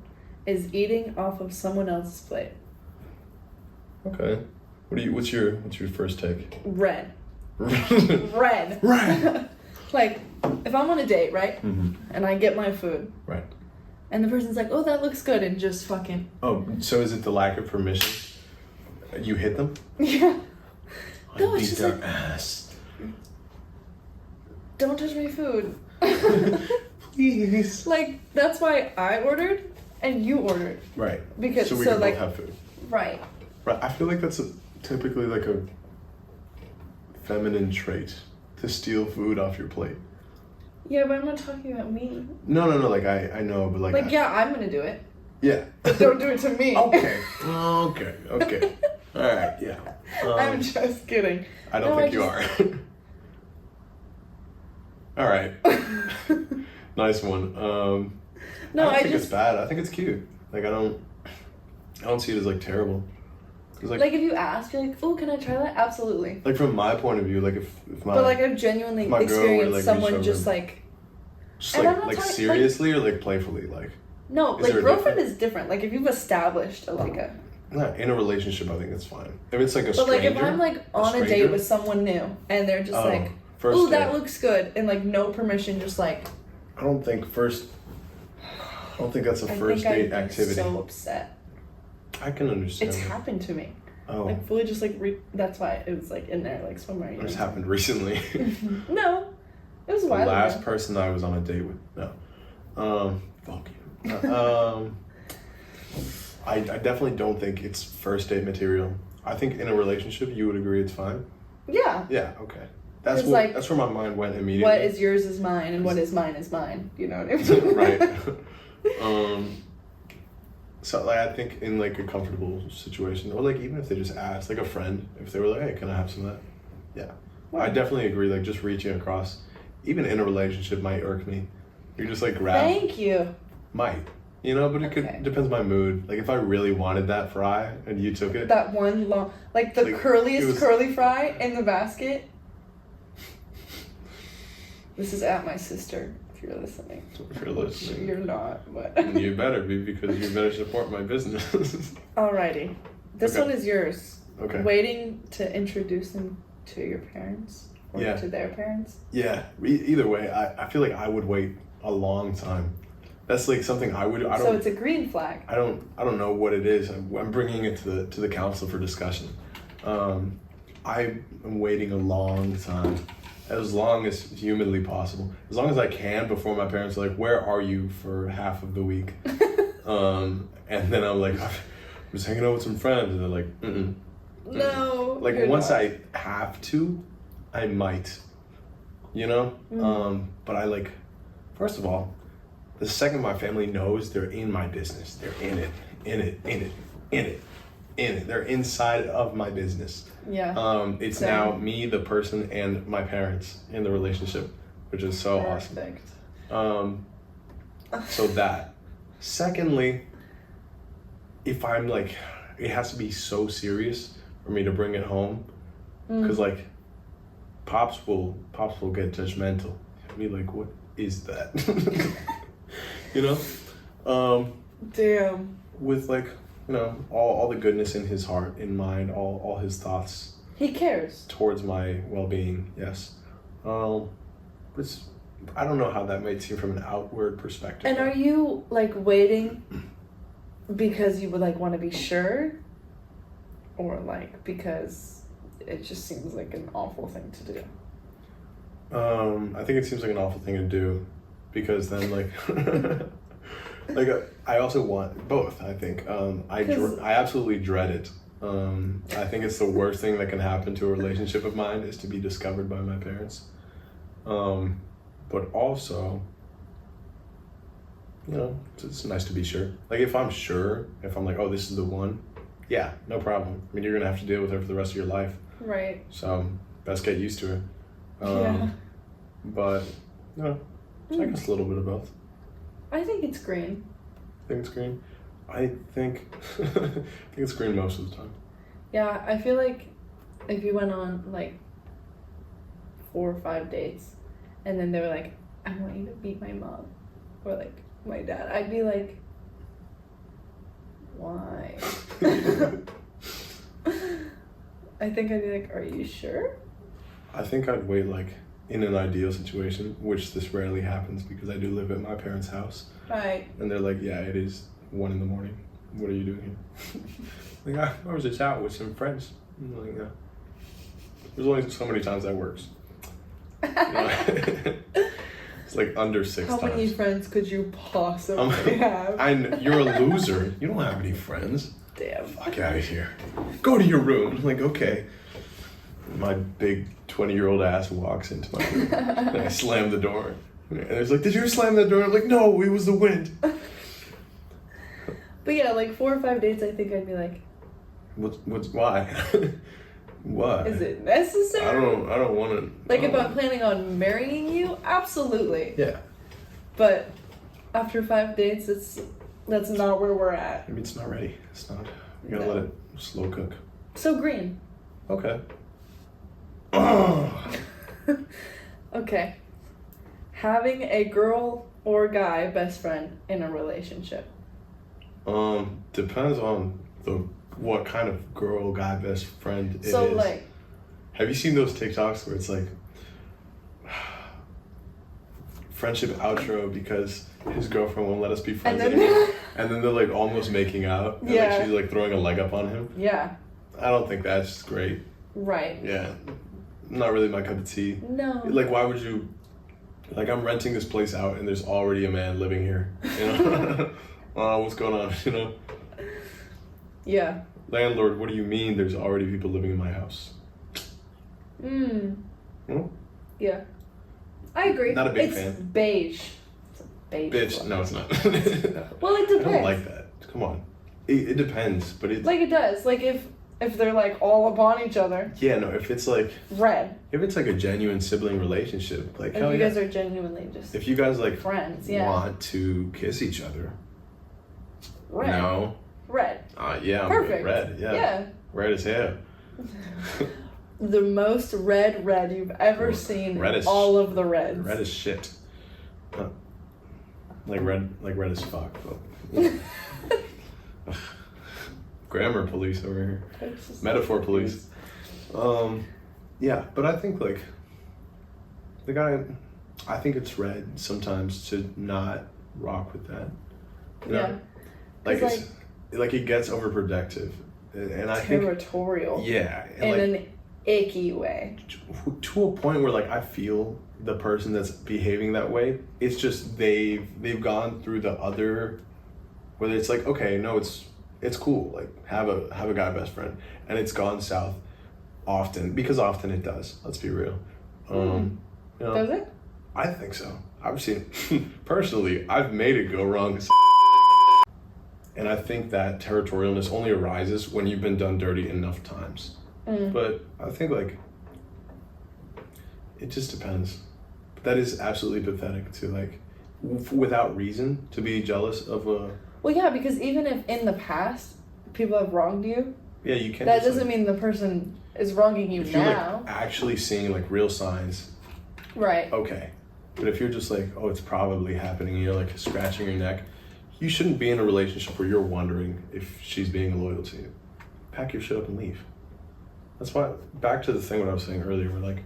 is eating off of someone else's plate. Okay. What's your first take? Red. Red. Like, if I'm on a date, right? Mm-hmm. And I get my food. Right. And the person's like, oh, that looks good, and just fucking... Oh, so is it the lack of permission? You hit them? Yeah. No, I it's beat just their like... ass. Don't touch my food. Please. Like, that's why I ordered, and you ordered. Right. Because, so we so can like... both have food. Right. Right. I feel like that's typically like a feminine trait to steal food off your plate. Yeah, but I'm not talking about me. No. Like I know, but like. Yeah, I'm gonna do it. Yeah. Don't do it to me. Okay. All right. Yeah. I'm just kidding. I don't think you are. All right. Nice one. No, I don't think it's bad. I think it's cute. Like I don't see it as like terrible. Like if you ask, you're like, oh, can I try that? Absolutely. Like from my point of view, like if my. But like I've genuinely experienced someone just like. Just like seriously or like playfully like. No, like girlfriend is different. Like if you've established Yeah, in a relationship, I think that's fine. If it's like a stranger. But like if I'm like on a date with someone new and they're just like, oh, that looks good, and like no permission, just like. I don't think that's a first date activity. So upset. I can understand. It's that. happened to me. Oh. Like fully just like that's why it was like in there like somewhere. This happened recently. No, it was a The while last ago. person I was on a date with. No. Fuck you. I definitely don't think it's first date material. I think in a relationship you would agree it's fine. Yeah. Yeah. Okay. That's It's what. like, That's where my mind went immediately. What is yours is mine, and what is mine is mine. You know what I mean? Right. So like I think in like a comfortable situation, or like even if they just asked, like a friend, if they were like, "Hey, can I have some of that?" Yeah, I definitely agree. Like just reaching across, even in a relationship, might irk me. You just like grab. Thank you. Might, but it could depends my mood. Like if I really wanted that fry and you took it. That one long, like the Like, curliest curly fry in the basket. This is at my sister. If you're listening. If you're listening. You're not, but. You better be, because you better support my business. Alrighty. This Okay. one is yours. Okay. Waiting to introduce them to your parents or Yeah. to their parents. Yeah. Either way, I feel like I would wait a long time. That's like something I would. I don't. So it's a green flag. I don't know what it is. I'm bringing it to the council for discussion. I am waiting a long time, as long as humanly possible, as long as I can before my parents are like, "Where are you for half of the week?" And then I'm like, "I'm just hanging out with some friends," and they're like, "Mm-mm." No. Like you're once not. I have to, I might, But I like, first of all, the second my family knows they're in my business, they're in it. They're inside of my business. Yeah. It's Same. now me, the person, and my parents in the relationship, which is so Perfect. awesome. So that. Secondly, if I'm like, it has to be so serious for me to bring it home, because like, pops will get judgmental. He'll be like, "What is that?" Damn. With like, all the goodness in his heart, in mind, all his thoughts He cares. towards my well-being. Yes. It's, I don't know how that might seem from an outward perspective. And are you like waiting because you would like want to be sure, or like because it just seems like an awful thing to do? I think it seems like an awful thing to do, because then like I also want both. I think I absolutely dread it. I think it's the worst thing that can happen to a relationship of mine is to be discovered by my parents. But also, it's nice to be sure. Like if I'm like, oh, this is the one, yeah, no problem. I mean, you're gonna have to deal with her for the rest of your life. Right. So best get used to her. Yeah. But I guess a little bit of both. I think it's green. I think it's green. I think it's green most of the time. Yeah, I feel like if you went on like 4 or 5 dates and then they were like, "I want you to meet my mom," or like my dad, I'd be like, why? I think I'd be like, "Are you sure?" I think I'd wait like in an ideal situation, which this rarely happens because I do live at my parents' house. Right. And they're like, "Yeah, it is 1 a.m. What are you doing here?" Like, I was just out with some friends. I'm like, yeah. There's only so many times that works. It's like under 6 How times. many friends could you possibly have? You're a loser. You don't have any friends. Damn. Fuck out of here. Go to your room. I'm like, okay. My big 20-year-old ass walks into my room. And I slam the door. And it's like, "Did you slam that door?" I'm like, "No, it was the wind." But yeah, like 4 or 5 dates, I think I'd be like, Why? Why? is it necessary? I don't want to. Like if I'm planning on marrying you, absolutely. Yeah. But after 5 dates, that's not where we're at. Maybe it's not ready. It's not. You gotta No. let it slow cook. So green. Okay. Okay. Having a girl or guy best friend in a relationship. Depends on what kind of girl, guy, best friend it is. So like, Have you seen those TikToks where it's like friendship outro because his girlfriend won't let us be friends and then anymore? and then they're like almost making out, and Yeah. like she's like throwing a leg up on him. Yeah. I don't think that's great. Right. Yeah, not really my cup of tea. No. Like, why would you? Like, I'm renting this place out, and there's already a man living here. You know, what's going on? You know. Yeah. Landlord, what do you mean? There's already people living in my house. Hmm? Yeah. I agree. Not a big it's fan. Beige. It's a beige. Bitch, color. no, it's not. Well, it depends. I don't like that. Come on. It depends, but it's... Like, it does. Like, if they're, like, all upon each other. Yeah, no, if it's, like... Red. If it's, like, a genuine sibling relationship, like, If hell you yeah. guys are genuinely just If you guys, like, friends, yeah. want to kiss each other. Red. No. Red. Yeah, I'm Perfect. red, yeah. Yeah. Red as hell. The most red you've ever seen Red in as- all of the reds. Red as shit. Like red as fuck. But... Grammar police over here. Metaphor police. Yeah, but I think like the guy, I think it's red sometimes to not rock with that. You know? Yeah. Like 'Cause, it's like it gets overprotective, and I think territorial. yeah, and In like an icky way. to a point where like I feel the person that's behaving that way, it's just they've gone through the other, whether it's like okay, no, it's cool, like have a guy best friend, and it's gone south often because often it does. Let's be real. You know, Does it? I think so. I've seen personally. I've made it go wrong. And I think that territorialness only arises when you've been done dirty enough times. But I think like it just depends. But that is absolutely pathetic to like without reason to be jealous of a. Well, yeah, because even if in the past people have wronged you, Yeah, you can't. that just, doesn't like, mean the person is wronging you if you're now. like actually seeing like real signs, Right. okay. But if you're just like, oh, it's probably happening, and you're like scratching your neck, you shouldn't be in a relationship where you're wondering if she's being loyal to you. Pack your shit up and leave. That's why, back to the thing what I was saying earlier, where like,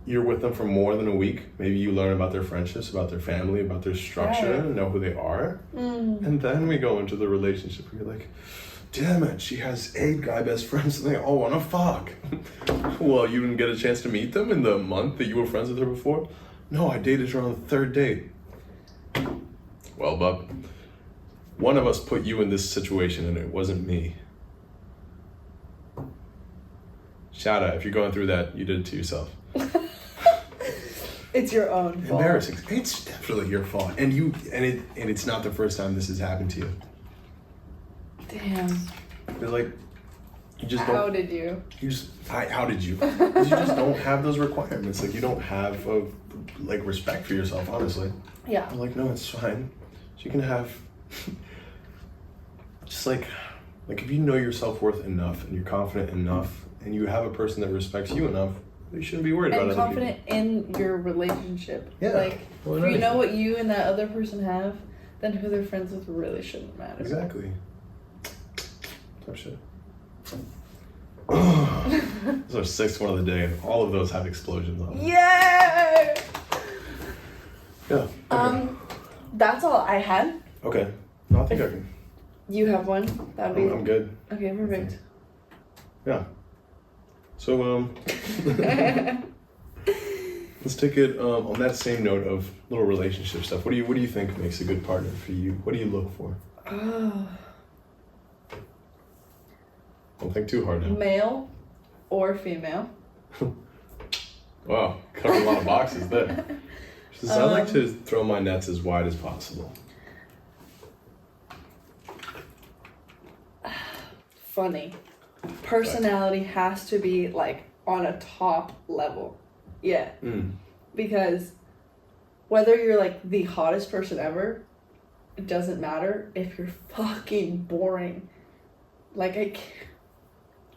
you're with them for more than a week. Maybe you learn about their friendships, about their family, about their structure, Right. and know who they are. And then we go into the relationship where you're like, damn it, she has 8 guy best friends and they all want to fuck. Well, you didn't get a chance to meet them in the month that you were friends with her before? No, I dated her on the 3rd date. Well, bub, one of us put you in this situation and it wasn't me. Shout out, if you're going through that, you did it to yourself. It's your own fault. Embarrassing. It's definitely your fault. And it's not the first time this has happened to you. Damn. It's like you just don't. How did you? How did you? 'Cause you just don't have those requirements. Like you don't have like respect for yourself. Honestly, Yeah. I'm like, no, it's fine. You can have just like if you know your self-worth enough and you're confident enough and you have a person that respects you enough, you shouldn't be worried about And other confident in your relationship. Yeah. Like, Well, if you anything. know what you and that other person have, then who they're friends with really shouldn't matter. people. Exactly. Type shit. This is our 6th one of the day, and all of those have explosions on them. Yay! Yeah. Okay. That's all I had. Okay. No, I think I can. You have one? That'd be I'm good. Okay, perfect. Yeah. So let's take it on that same note of little relationship stuff. What do you think makes a good partner for you? What do you look for? Oh. Don't think too hard now. Male or female? Wow, cover a lot of boxes there. She says, I like to throw my nets as wide as possible. Funny. Personality has to be like on a top level. Yeah. Because whether you're like the hottest person ever, it doesn't matter if you're fucking boring. Like I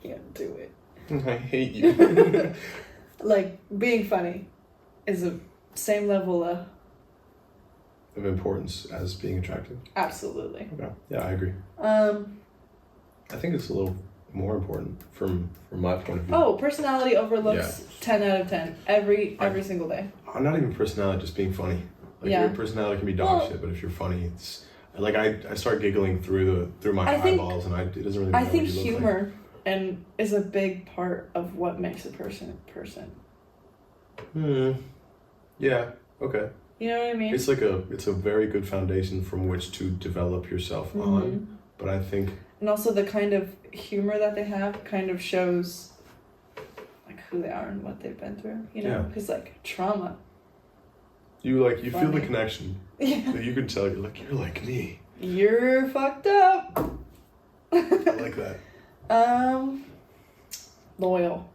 can't do it. I hate you. Like being funny is the same level of Of importance as being attractive. absolutely. Okay. Yeah, I agree. I think it's a little more important from my point of view. Oh, personality overlooks Yeah. 10 out of 10 every single day. Not even personality, just being funny. Like Yeah. your personality can be dog Well- shit, but if you're funny, Like I start giggling through my eyeballs, and it doesn't really matter I think what you look humor and is a big part of what makes a person a person. Yeah. Okay. You know what I mean? It's a very good foundation from which to develop yourself on. But I think, and also the kind of humor that they have kind of shows like who they are and what they've been through. You know, because like trauma. You feel the connection. Yeah. You can tell you're like me. You're fucked up. I like that. Loyal.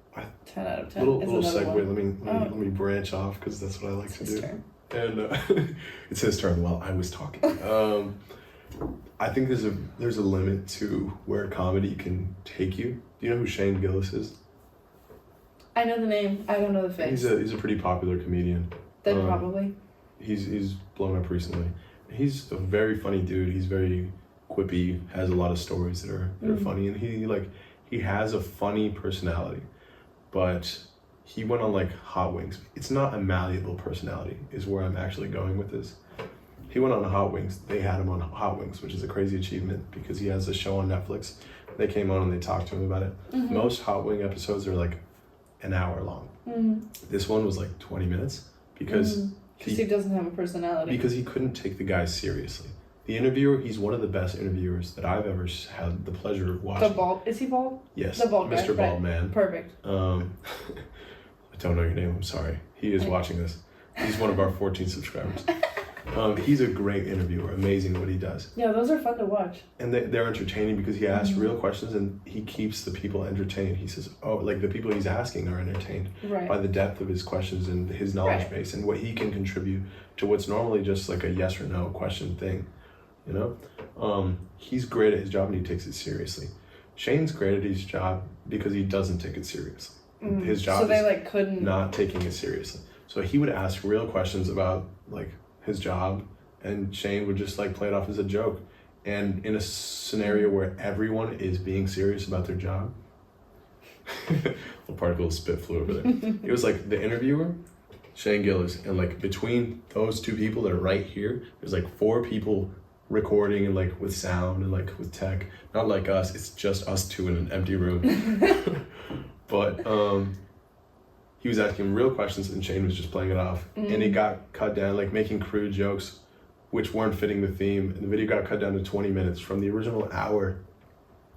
10 out of 10. Little segue. One. Let me branch off because that's what I like to do. Turn. And it's his turn while I was talking. I think there's a limit to where comedy can take you. Do you know who Shane Gillis is? I know the name. I don't know the face. He's a pretty popular comedian. Then probably. He's blown up recently. He's a very funny dude. He's very quippy. Has a lot of stories that are funny, and he has a funny personality, but he went on like Hot Wings. It's not a malleable personality, is where I'm actually going with this. He went on Hot Wings. They had him on Hot Wings, which is a crazy achievement because he has a show on Netflix. They came on and they talked to him about it. Most Hot Wing episodes are like an hour long. This one was like 20 minutes because he doesn't have a personality. Because he couldn't take the guy seriously. The interviewer, he's one of the best interviewers that I've ever had the pleasure of watching. The bald, is he bald? Yes, the bald Mr. guy, Bald Man. Perfect. I don't know your name, I'm sorry. He is watching this. He's one of our 14 subscribers. He's a great interviewer, amazing what he does. Yeah, those are fun to watch. And they're entertaining because he asks real questions and he keeps the people entertained. He says, the people he's asking are entertained by the depth of his questions and his knowledge base and what he can contribute to what's normally just like a yes or no question thing. You know? He's great at his job and he takes it seriously. Shane's great at his job because he doesn't take it seriously. His job is not taking it seriously. So he would ask real questions about like his job, and Shane would just like play it off as a joke. And in a scenario where everyone is being serious about their job, a particle of spit flew over there. It was like the interviewer, Shane Gillis, and like between those two people that are right here, there's like 4 people recording and like with sound and like with tech. Not like us, it's just us two in an empty room. But he was asking real questions and Shane was just playing it off. And it got cut down, like making crude jokes which weren't fitting the theme. And the video got cut down to 20 minutes from the original hour,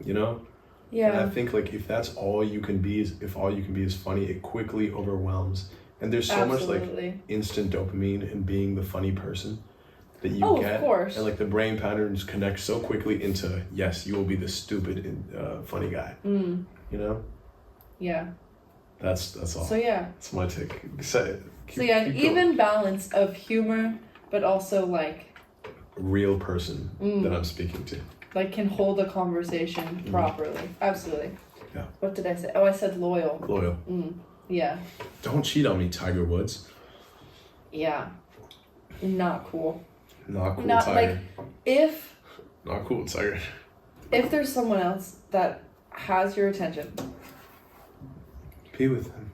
you know? Yeah. And I think like if that's all you can be is funny, it quickly overwhelms. And there's so much like instant dopamine in being the funny person that you get. Of course. And like the brain patterns connect so quickly into, yes, you will be the stupid and funny guy. You know? Yeah. That's all. So yeah. That's my take. An even balance of humor, but also like real person that I'm speaking to. Like can hold a conversation properly. Absolutely. Yeah. What did I say? Oh, I said loyal. Loyal. Yeah. Don't cheat on me, Tiger Woods. Yeah. Not cool. Not cool, Tiger. Not cool, Tiger. If there's someone else that has your attention, be with him.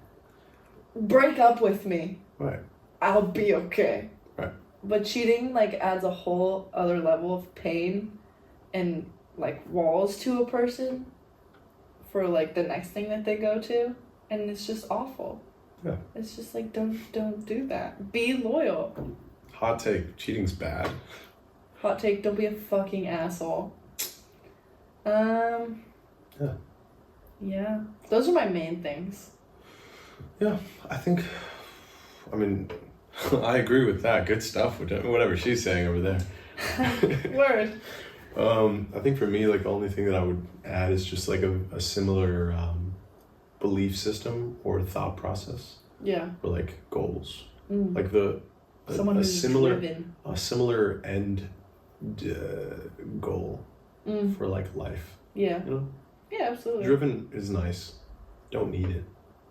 Break up with me. Right. I'll be okay. Right. But cheating like adds a whole other level of pain and like walls to a person for like the next thing that they go to, and it's just awful. Yeah. It's just like don't do that. Be loyal. Hot take, cheating's bad. Hot take, don't be a fucking asshole. Yeah. Yeah. Those are my main things. Yeah, I agree with that. Good stuff, whatever she's saying over there. Word. I think for me, like the only thing that I would add is just like a similar belief system or thought process. Yeah. Or like goals. Like a similar end goal for like life. Yeah. You know? Yeah, absolutely. Driven is nice. Don't need it.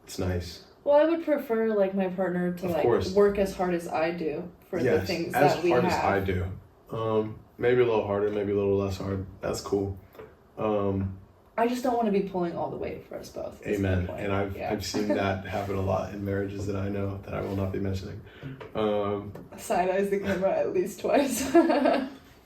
It's nice. Well, I would prefer like my partner to work as hard as I do for the things that we have. As hard as I do. Maybe a little harder, maybe a little less hard. That's cool. I just don't want to be pulling all the weight for us both. Amen. And I've seen that happen a lot in marriages that I know that I will not be mentioning. Side eyes the camera at least twice.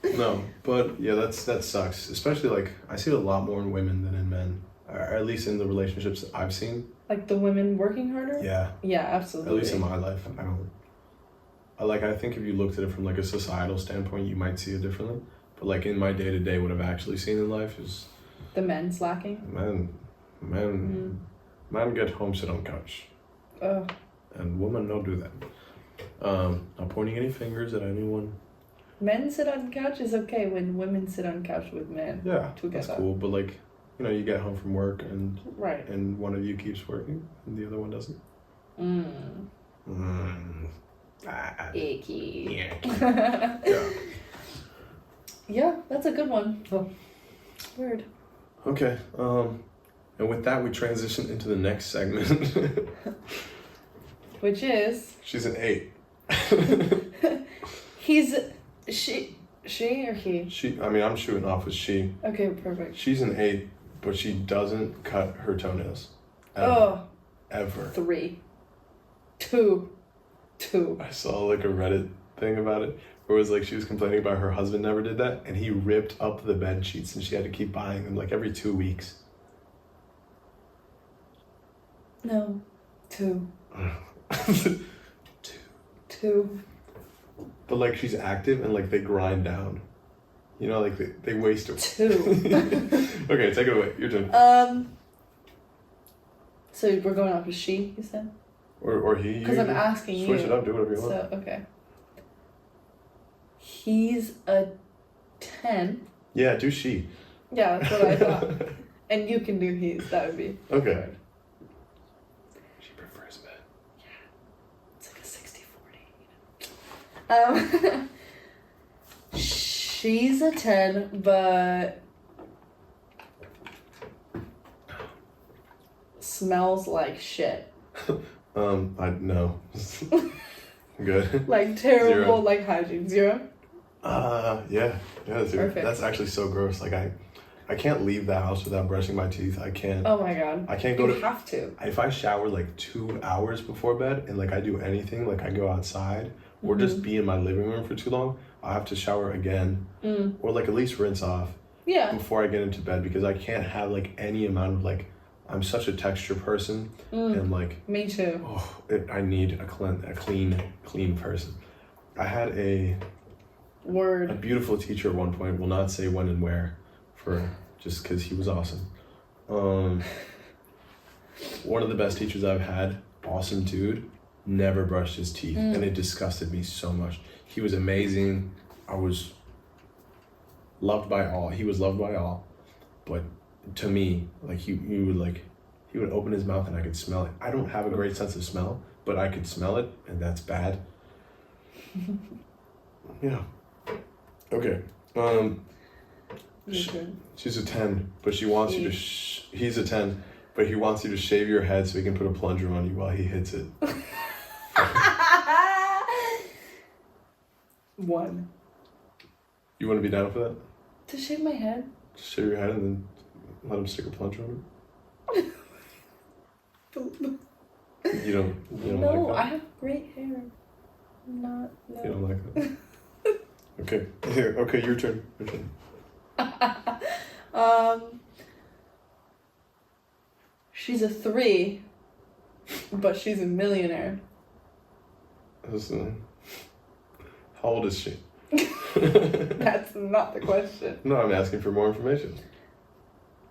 No, but yeah, that sucks. Especially like I see it a lot more in women than in men, or at least in the relationships that I've seen. Like the women working harder? Yeah. Yeah, absolutely. At least in my life, I don't. I think if you looked at it from like a societal standpoint, you might see it differently. But like in my day to day, what I've actually seen in life is the men slacking. Man get home, sit on couch. Oh. And women don't do that. Not pointing any fingers at anyone. Men sit on couch is okay when women sit on couch with men. Yeah, together. that's cool. But like, you know, you get home from work and right, and one of you keeps working and the other one doesn't. Icky. Yeah. Yeah, that's a good one. Oh. Weird. Okay. And with that, we transition into the next segment. Which is... She's an 8. She or he? She. I mean, I'm shooting off with she. Okay, perfect. She's an 8, but she doesn't cut her toenails. Ever. 3. 2. I saw like a Reddit thing about it where it was like she was complaining about her husband never did that, and he ripped up the bed sheets and she had to keep buying them like every 2 weeks. No. 2. 2. But like she's active and like they grind down. You know, like they waste her. 2. Okay, take it away. Your turn. So we're going off with she, you said? Or he. Because I'm asking you. Switch it up, do whatever you want. So, okay. He's a 10. Yeah, do she. Yeah, that's what I thought. And you can do he's, that would be. Okay. She prefers men. Yeah. It's like a 60-40. She's a 10, but smells like shit. I no. Good. Like terrible, 0. like hygiene. 0? Yeah, 0. Perfect. That's actually so gross. Like I can't leave the house without brushing my teeth. I can't. Oh my god. I can't go you to. have to. If I shower like 2 hours before bed and like I do anything, like I go outside or just be in my living room for too long, I have to shower again or like at least rinse off before I get into bed, because I can't have like any amount of like, I'm such a texture person and like me too. I need a clean person. I had a beautiful teacher at one point. Will not say when and where, for just because he was awesome. One of the best teachers I've had, awesome dude, never brushed his teeth, and it disgusted me so much. He was amazing. I was loved by all. He was loved by all, but to me, like he would open his mouth and I could smell it. I don't have a great sense of smell, but I could smell it, and that's bad. Yeah. Okay. She's a 10, but she wants you to. He's a 10, but he wants you to shave your head so he can put a plunger on you while he hits it. 1. You want to be down for that? To shave my head? Just shave your head and then let him stick a plunger on it. You don't no, like that? I have great hair. No. You don't like that? Okay. Here. Okay, your turn. She's a 3, but she's a millionaire. How old is she? That's not the question. No, I'm asking for more information.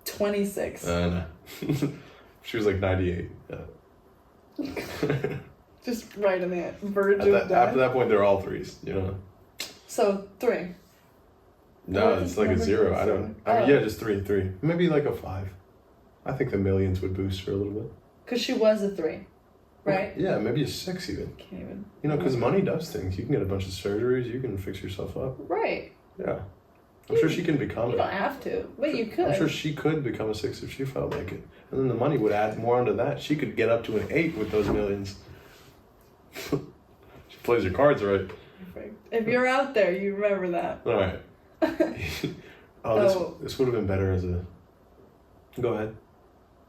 26. No. She was like 98. Just right on the verge of death. After that point, they're all 3s, you know? So, 3. No, it's like a 0. I mean, yeah, just 3. Maybe like a 5. I think the millions would boost her a little bit. Because she was a 3, right? Yeah, maybe a 6 even. Can't even. You know, because money does things. You can get a bunch of surgeries. You can fix yourself up. Right. Yeah. I'm sure she can become You don't have to, but you could. I'm sure she could become a 6 if she felt like it. And then the money would add more onto that. She could get up to an 8 with those millions. She plays her cards right. Perfect. If you're out there, you remember that. All right. This would have been better as a... Go ahead.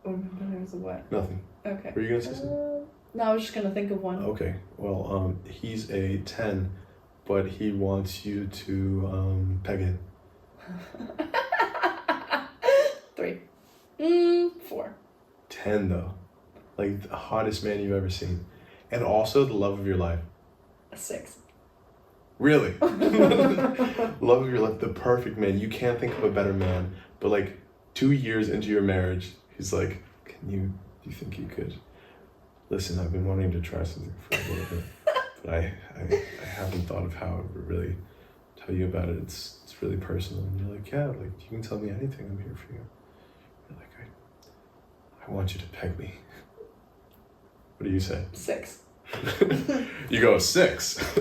Better as a what? Nothing. Okay. Were you going to say something? No, I was just going to think of one. Okay. Well, he's a 10, but he wants you to peg him. 3. 4. 10 though. Like the hottest man you've ever seen. And also the love of your life. 6. Really? Love of your life, the perfect man. You can't think of a better man. But like 2 years into your marriage, he's like, do you think you could? Listen, I've been wanting to try something for a little bit. But I haven't thought of how I would really tell you about it. It's really personal. And you're like, yeah, like you can tell me anything. I'm here for you. You're like, I want you to peg me. What do you say? 6. You go 6.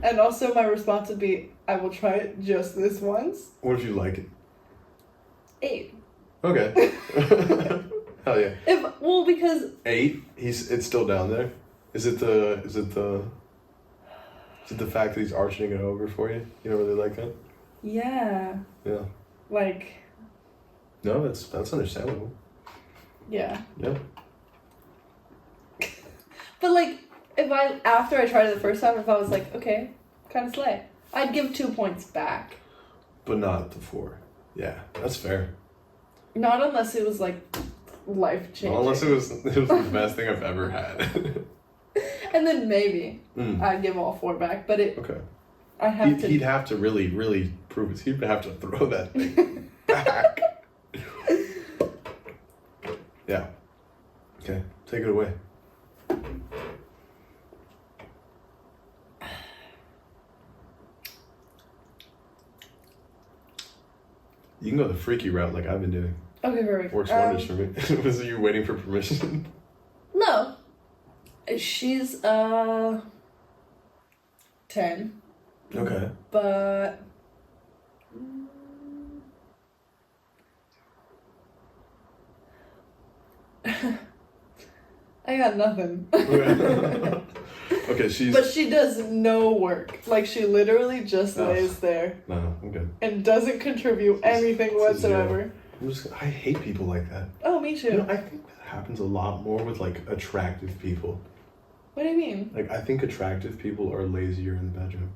And also my response would be, I will try it just this once. What if you like it? 8. Okay. Hell yeah. Because 8. It's still down there. Is it the fact that he's arching it over for you? You don't really like that? yeah, Yeah. like No, that's understandable. yeah. Yeah. But like after I tried it the first time, if I was like, okay, kind of slay, I'd give 2 points back. But not the 4. Yeah, that's fair. Not unless it was like life changing. Not unless it was the best thing I've ever had. And then maybe I'd give all 4 back, but Okay. I have He'd have to really, really prove it. He'd have to throw that thing back. Yeah. Okay, take it away. You can go the freaky route like I've been doing. Okay, perfect. Works wonders for me. Was you waiting for permission? No. She's 10. Okay. But I got nothing. Okay, But she does no work. Like she literally just lays there No, I'm good. and doesn't contribute anything whatsoever. I hate people like that. Oh, me too. You know, I think that happens a lot more with like attractive people. What do you mean? Like I think attractive people are lazier in the bedroom.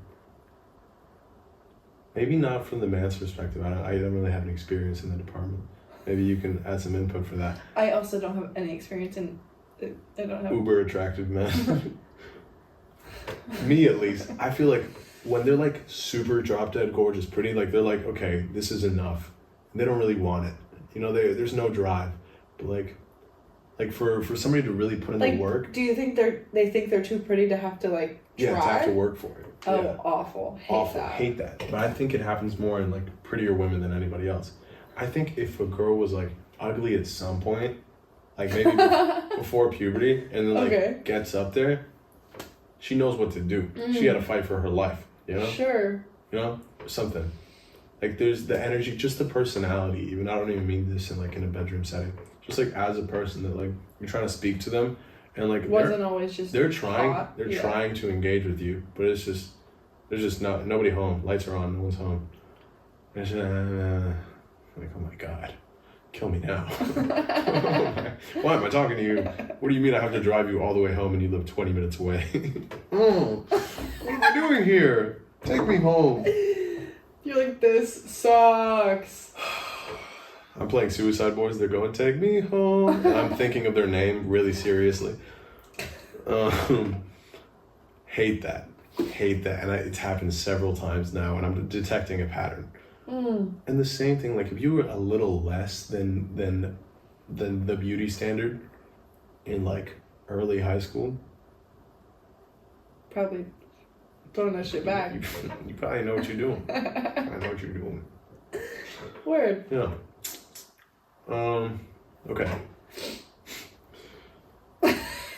Maybe not from the man's perspective. I don't really have an experience in the department. Maybe you can add some input for that. I also don't have any experience in. I don't have. Uber attractive men. Me at least. I feel like when they're like super drop dead gorgeous, pretty, like they're like, okay, this is enough. And they don't really want it. You know, there's no drive. But like for somebody to really put in the work. Do you think they think they're too pretty to have to like try? Yeah, to have to work for it. Oh, Yeah. awful. Hate that. But I think it happens more in like prettier women than anybody else. I think if a girl was like ugly at some point, like maybe before puberty, and then like gets up there, she knows what to do. She had to fight for her life, you know? Sure. You know? Something. Like there's the energy, just the personality, even I don't even mean this in like in a bedroom setting. Just like as a person that like you're trying to speak to them and like wasn't always just they're trying hot. Trying to engage with you, but it's just there's just nobody home. Lights are on, no one's home. And it's just, like, oh my god, kill me now. Why am I talking to you? What do you mean I have to drive you all the way home and you live 20 minutes away? What am I doing here? Take me home. You're like, this sucks. I'm playing Suicide Boys. They're going, take me home. And I'm thinking of their name really seriously. Hate that. And it's happened several times now, and I'm detecting a pattern. And the same thing, like if you were a little less than the beauty standard in like early high school, Probably throwing that shit back. you probably know what you're doing. I know what you're doing. Word. Yeah. Okay.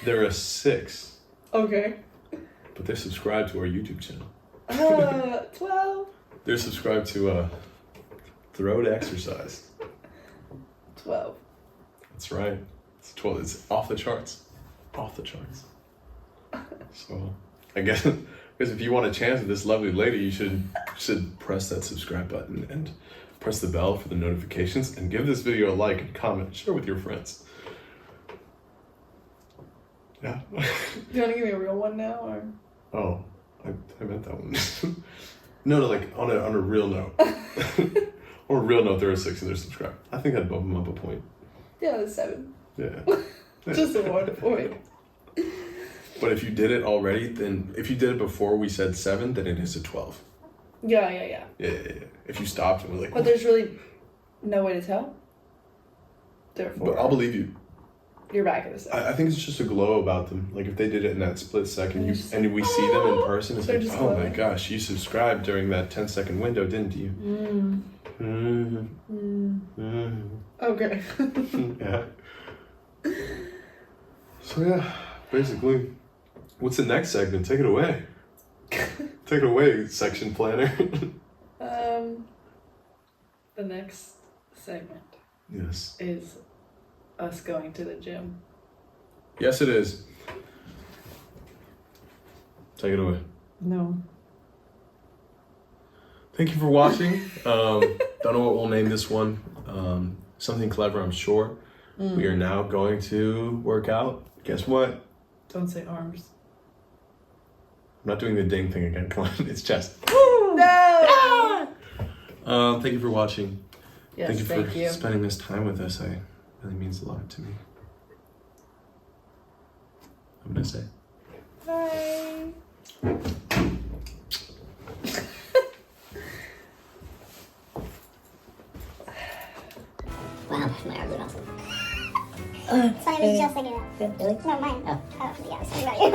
They're a 6. Okay. But they're subscribed to our YouTube channel. 12. They're subscribed to Throat Exercise. 12. That's right. It's 12. It's off the charts. Off the charts. So I guess if you want a chance with this lovely lady, you should press that subscribe button and press the bell for the notifications and give this video a like and comment. Share with your friends. Yeah. Do you want to give me a real one now, or? Oh. I meant that one. No, like on a real note. On a real note, there are 6 and they're subscribed. I think I'd bump them up a point. Yeah, the 7. Yeah. Just a 1 point. But if you did it already, then if you did it before we said 7, then it is a 12. Yeah. Yeah. If you stopped and were like, But there's really no way to tell. Therefore, but I'll believe you. You're back at the 7. I think it's just a glow about them. Like if they did it in that split second, And you it's just and like, we see them in person, it's they're like, just oh my glowing. gosh, you subscribed during that 10-second window, didn't you? Okay. Yeah. So yeah, basically, what's the next segment? Take it away. Take it away, section planner. The next segment Yes. is us going to the gym. Yes, it is. Take it away. No. Thank you for watching. Don't know what we'll name this one. Something clever, I'm sure. We are now going to work out. Guess what? Don't say arms. I'm not doing the ding thing again. Come on, it's chest. No! Thank you for watching. Yes, thank you thank for you. spending this time with us. It really means a lot to me. I'm gonna say. Bye. Wow, my arms are melting. Sorry, I was just thinking that. Really? No, mine. Oh. Oh, yeah, I was thinking about you.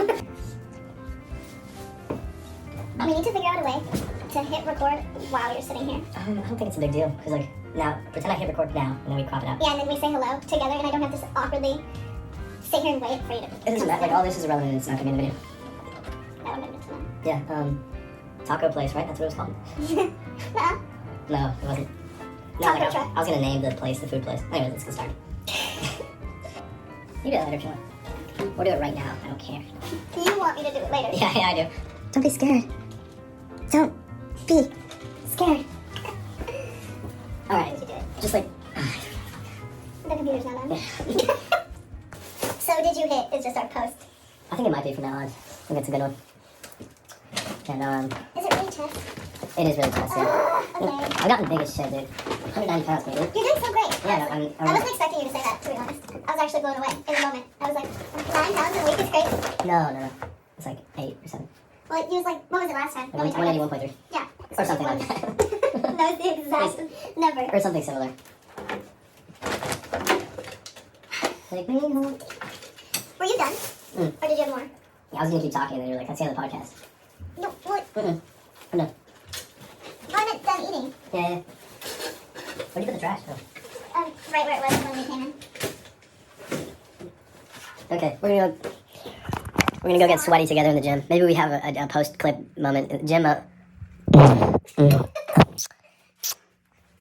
We need to figure out a way to hit record while you're sitting here. I don't think it's a big deal. Because, like, now, pretend I hit record now, and then we crop it out. Yeah, and then we say hello together, and I don't have to awkwardly sit here and wait for you to. It doesn't matter. Like, all this is irrelevant, and it's not going to be in the video. That would have been good Yeah, taco place, right? That's what it was called. to know. Nuh-uh. No, it wasn't. No, Taco like, truck. I was going to name the place, the food place. Anyways, let's get started. You do it later if you want. Or do it right now. I don't care. You want me to do it later. Yeah, I do. Don't be scared. Don't be scared. Alright, Did you do it? just like... The computer's not on. So did you hit is just our post. I think it might be from now on. I think it's a good one. And, Is it really chest? it is really tough, yeah. Okay. I've gotten big as shit, dude. 190 pounds, maybe. You're doing so great. Yeah, no, I wasn't expecting you to say that, to be honest. I was actually blown away in the moment. I was like, 9 pounds a week is great. No. It's like 8 or 7. Well, he was like, what was it last time? Like 181.3. Yeah. Or something like that. That was the exact number. Or something similar. Take me home. Were you done? Or did you have more? Yeah, I was gonna keep talking and then you were like, let's see on the podcast. No, what? I'm done. I meant done eating. Yeah. Where'd you put the trash? Oh. Right where it was when we came in. Okay, we're gonna go get sweaty together in the gym. Maybe we have a post clip moment. Gym.